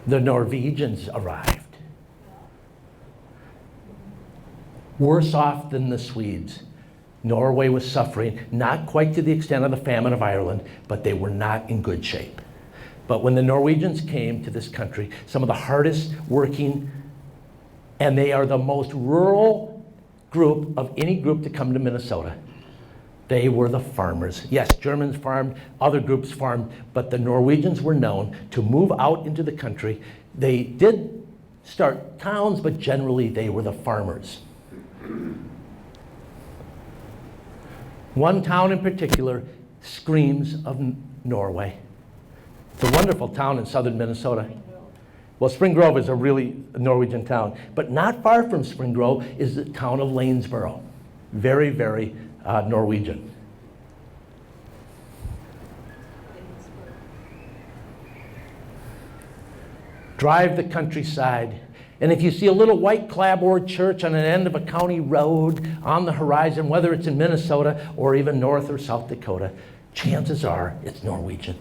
The Norwegians arrived. Worse off than the Swedes. Norway was suffering, not quite to the extent of the famine of Ireland, but they were not in good shape. But when the Norwegians came to this country, some of the hardest working, and they are the most rural group of any group to come to Minnesota. They were the farmers. Yes, Germans farmed, other groups farmed, but the Norwegians were known to move out into the country. They did start towns, but generally they were the farmers. One town in particular screams of Norway. It's a wonderful town in southern Minnesota. Well, Spring Grove is a really Norwegian town, but not far from Spring Grove is the town of Lanesboro. Very, very Norwegian. Drive the countryside, and if you see a little white clapboard church on an end of a county road on the horizon, whether it's in Minnesota or even North or South Dakota, chances are it's Norwegian.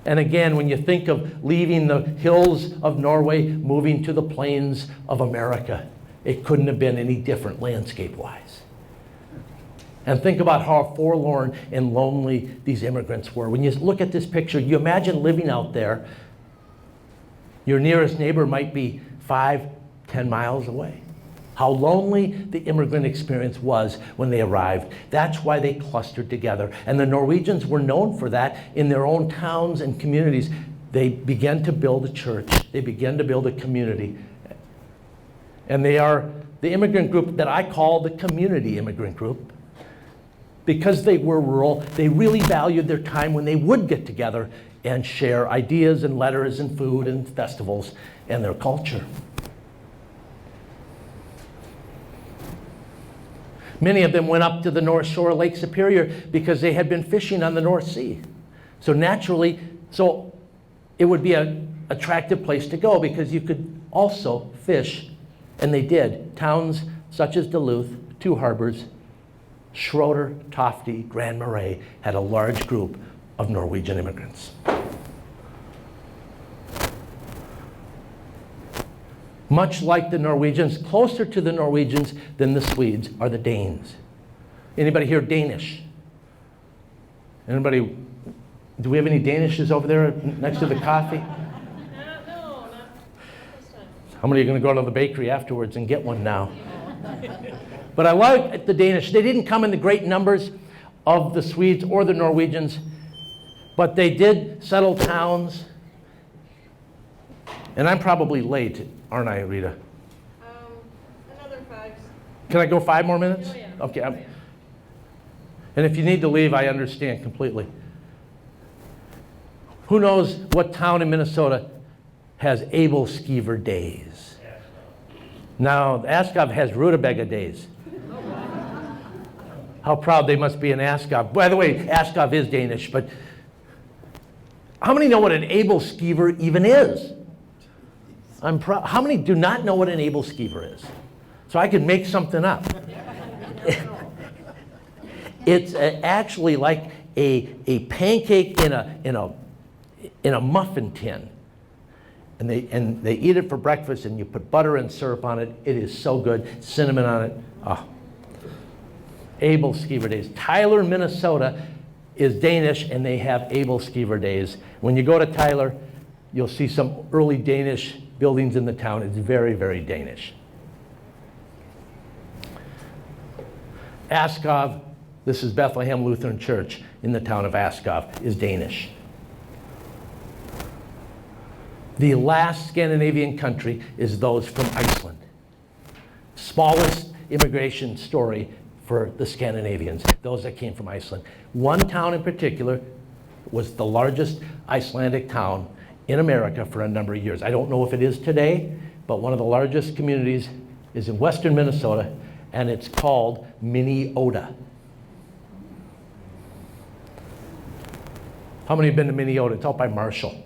And again, when you think of leaving the hills of Norway, moving to the plains of America, it couldn't have been any different landscape-wise. And think about how forlorn and lonely these immigrants were. When you look at this picture, you imagine living out there. Your nearest neighbor might be 5, 10 miles away. How lonely the immigrant experience was when they arrived. That's why they clustered together. And the Norwegians were known for that in their own towns and communities. They began to build a church. They began to build a community. And they are the immigrant group that I call the community immigrant group. Because they were rural, they really valued their time when they would get together and share ideas and letters and food and festivals and their culture. Many of them went up to the North Shore of Lake Superior because they had been fishing on the North Sea. So naturally, it would be an attractive place to go because you could also fish, and they did. Towns such as Duluth, two harbors, Schroeder, Tofte, Grand Marais had a large group of Norwegian immigrants. Much like the Norwegians, closer to the Norwegians than the Swedes are the Danes. Anybody here Danish? Anybody? Do we have any Danishes over there next to the coffee? No, not this time. How many are going to go to the bakery afterwards and get one now? But I like the Danish. They didn't come in the great numbers of the Swedes or the Norwegians, but they did settle towns. And I'm probably late, aren't I, Rita? Another 5. Can I go 5 more minutes? Oh, yeah. Okay. Oh, yeah. And if you need to leave, I understand completely. Who knows what town in Minnesota has Abel Skeever days? Now, Askov has Rutabaga days. How proud they must be in Askov. By the way, Askov is Danish, but how many know what an Abel Skeever even is? I'm proud. How many do not know what an Abel Skeever is? So I can make something up. It's actually like a pancake in a muffin tin. And they eat it for breakfast, and you put butter and syrup on it. It is so good. Cinnamon on it. Oh. Abel Skeever days. Tyler, Minnesota is Danish, and they have Abel Skeever days. When you go to Tyler, you'll see some early Danish buildings in the town. It's very, very Danish. Askov, this is Bethlehem Lutheran Church in the town of Askov, is Danish. The last Scandinavian country is those from Iceland. Smallest immigration story for the Scandinavians, those that came from Iceland. One town in particular was the largest Icelandic town in America for a number of years. I don't know if it is today, but one of the largest communities is in western Minnesota, and it's called Minnesota. How many have been to Minnesota? It's out by Marshall.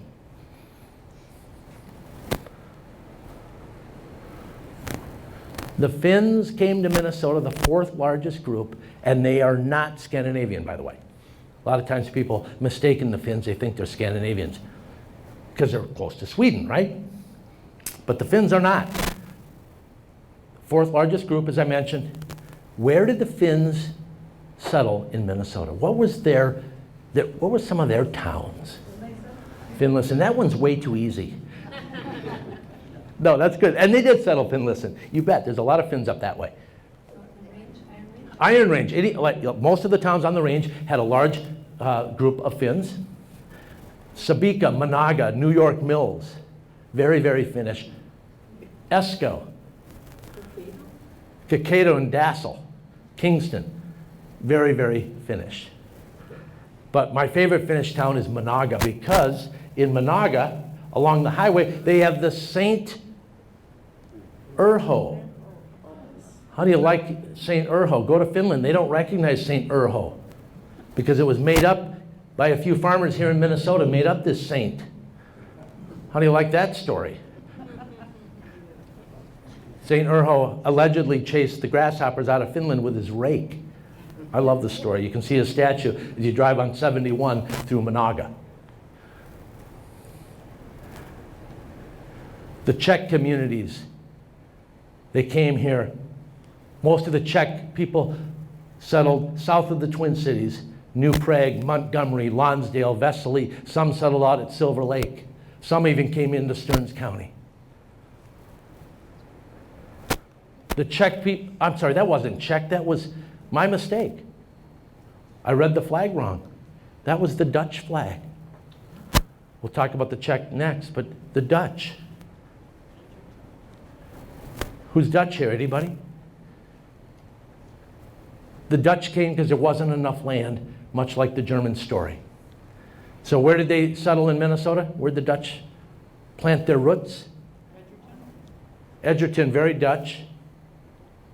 The Finns came to Minnesota, the 4th largest group, and they are not Scandinavian, by the way. A lot of times people mistake the Finns, they think they're Scandinavians because they're close to Sweden, right? But the Finns are not. Fourth largest group, as I mentioned. Where did the Finns settle in Minnesota? What were some of their towns? Finlayson. That one's way too easy. No, that's good. And they did settle Finlayson. You bet. There's a lot of Finns up that way. Iron Range. Most of the towns on the range had a large group of Finns. Sabika, Monaga, New York Mills. Very, very Finnish. Esko. Kakedo and Dassel. Kingston. Very, very Finnish. But my favorite Finnish town is Monaga, because in Monaga, along the highway, they have the St. Urho. How do you like St. Urho? Go to Finland. They don't recognize St. Urho because it was made up by a few farmers here in Minnesota, made up this saint. How do you like that story? St. Urho allegedly chased the grasshoppers out of Finland with his rake. I love the story. You can see his statue as you drive on 71 through Monaga. The Czech communities, they came here. Most of the Czech people settled south of the Twin Cities, New Prague, Montgomery, Lonsdale, Vesely. Some settled out at Silver Lake. Some even came into Stearns County. The Czech people, I'm sorry, that wasn't Czech, that was my mistake. I read the flag wrong. That was the Dutch flag. We'll talk about the Czech next, but the Dutch. Who's Dutch here, anybody? The Dutch came because there wasn't enough land, much like the German story. So where did they settle in Minnesota? Where did the Dutch plant their roots? Edgerton, very Dutch,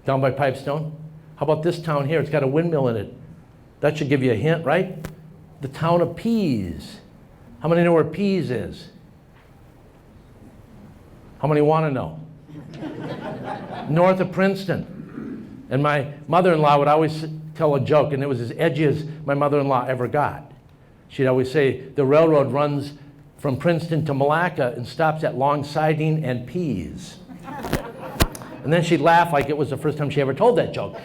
down by Pipestone. How about this town here? It's got a windmill in it. That should give you a hint, right? The town of Pease. How many know where Pease is? How many want to know? North of Princeton. And my mother-in-law would always tell a joke, and it was as edgy as my mother-in-law ever got. She'd always say, the railroad runs from Princeton to Malacca and stops at Long Siding and Pease. And then she'd laugh like it was the first time she ever told that joke.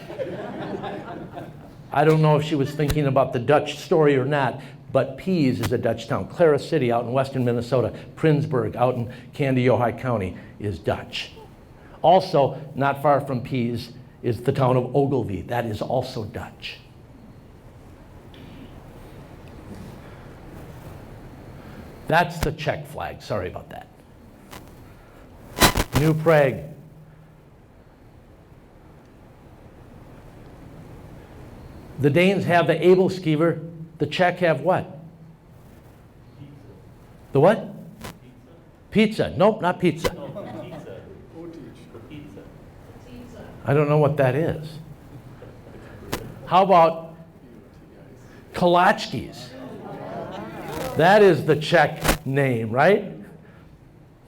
I don't know if she was thinking about the Dutch story or not, but Pease is a Dutch town. Clara City out in western Minnesota, Prindsburg out in Kandiyohi County is Dutch. Also, not far from Pease is the town of Ogilvie. That is also Dutch. That's the Czech flag. Sorry about that. New Prague. The Danes have the Abelskiver. The Czech have what? The what? Pizza. Nope, not pizza. I don't know what that is. How about Kolachkis? That is the Czech name, right?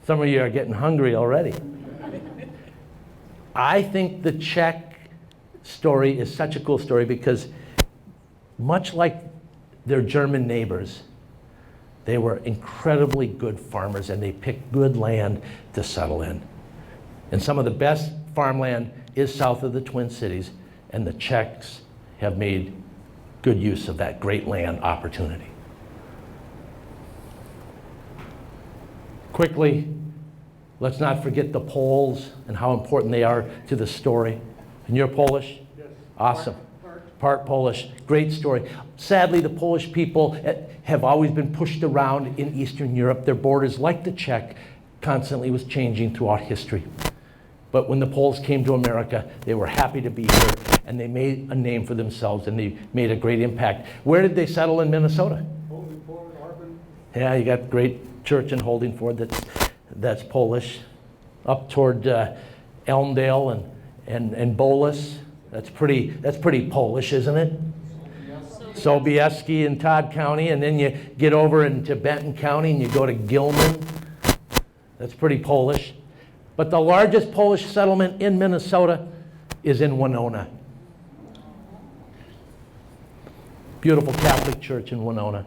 Some of you are getting hungry already. I think the Czech story is such a cool story because much like their German neighbors, they were incredibly good farmers and they picked good land to settle in. And some of the best farmland is south of the Twin Cities, and the Czechs have made good use of that great land opportunity. Quickly, let's not forget the Poles and how important they are to the story. And you're Polish? Yes. Awesome. Part Polish. Great story. Sadly, the Polish people have always been pushed around in Eastern Europe. Their borders, like the Czech, constantly was changing throughout history. But when the Poles came to America, they were happy to be here, and they made a name for themselves, and they made a great impact. Where did they settle in Minnesota? Holdingford, Arbon. Yeah, you got great church in Holdingford that's Polish. Up toward Elmdale and Bolus. That's pretty Polish, isn't it? Sobieski in Todd County, and then you get over into Benton County and you go to Gilman. That's pretty Polish. But the largest Polish settlement in Minnesota is in Winona. Beautiful Catholic church in Winona.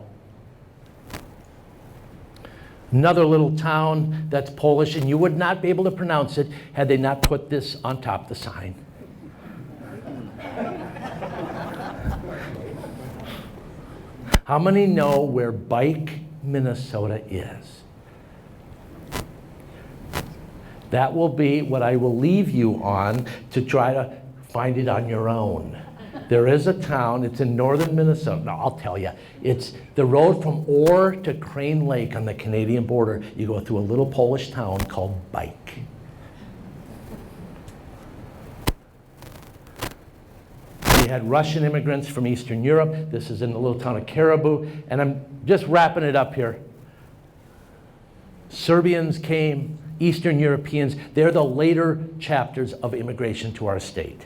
Another little town that's Polish, and you would not be able to pronounce it had they not put this on top of the sign. How many know where Bike, Minnesota is? That will be what I will leave you on to try to find it on your own. There is a town, it's in northern Minnesota. No, I'll tell you. It's the road from Orr to Crane Lake on the Canadian border. You go through a little Polish town called Bike. We had Russian immigrants from Eastern Europe. This is in the little town of Caribou. And I'm just wrapping it up here. Serbians came, Eastern Europeans. They're the later chapters of immigration to our state.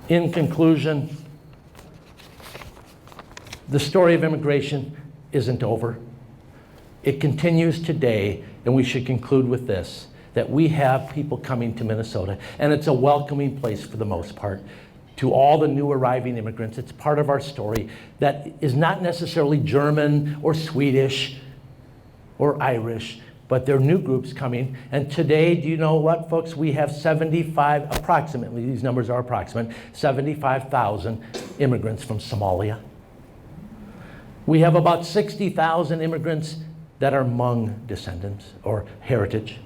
In conclusion, the story of immigration isn't over. It continues today, and we should conclude with this, that we have people coming to Minnesota, and it's a welcoming place for the most part. To all the new arriving immigrants, it's part of our story that is not necessarily German or Swedish or Irish, but there are new groups coming. And today, do you know what, folks? We have approximately, these numbers are approximate, 75,000 immigrants from Somalia. We have about 60,000 immigrants that are Hmong descendants or heritage.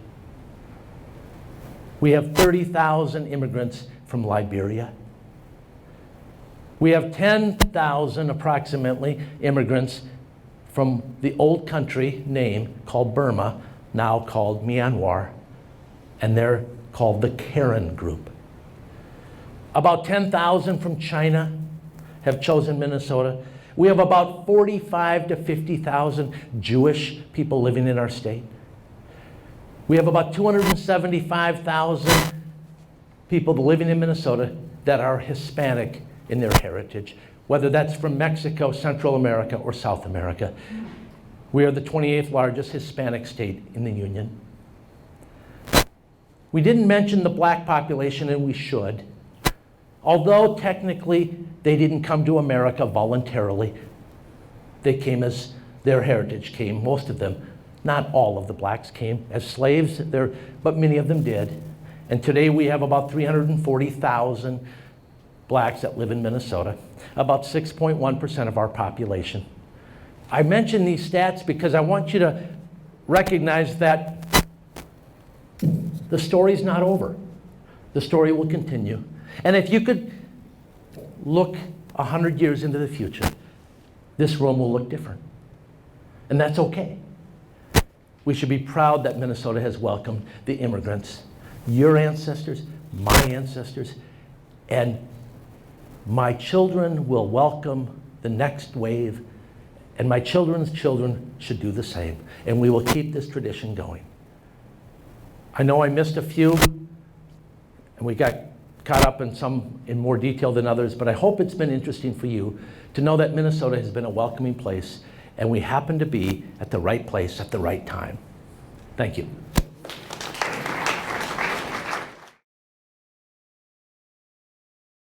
We have 30,000 immigrants from Liberia. We have 10,000 approximately immigrants from the old country name called Burma, now called Myanmar, and they're called the Karen group. About 10,000 from China have chosen Minnesota. We have about 45 to 50,000 Jewish people living in our state. We have about 275,000 people living in Minnesota that are Hispanic in their heritage, whether that's from Mexico, Central America, or South America. We are the 28th largest Hispanic state in the Union. We didn't mention the black population, and we should. Although technically they didn't come to America voluntarily, they came as their heritage came, most of them. Not all of the blacks came as slaves, but many of them did. And today we have about 340,000 blacks that live in Minnesota, about 6.1% of our population. I mention these stats because I want you to recognize that the story's not over. The story will continue. And if you could look 100 years into the future, this room will look different. And that's okay. We should be proud that Minnesota has welcomed the immigrants, your ancestors, my ancestors, and my children will welcome the next wave, and my children's children should do the same. And we will keep this tradition going. I know I missed a few, and we got caught up in some in more detail than others, but I hope it's been interesting for you to know that Minnesota has been a welcoming place, and we happen to be at the right place at the right time. Thank you.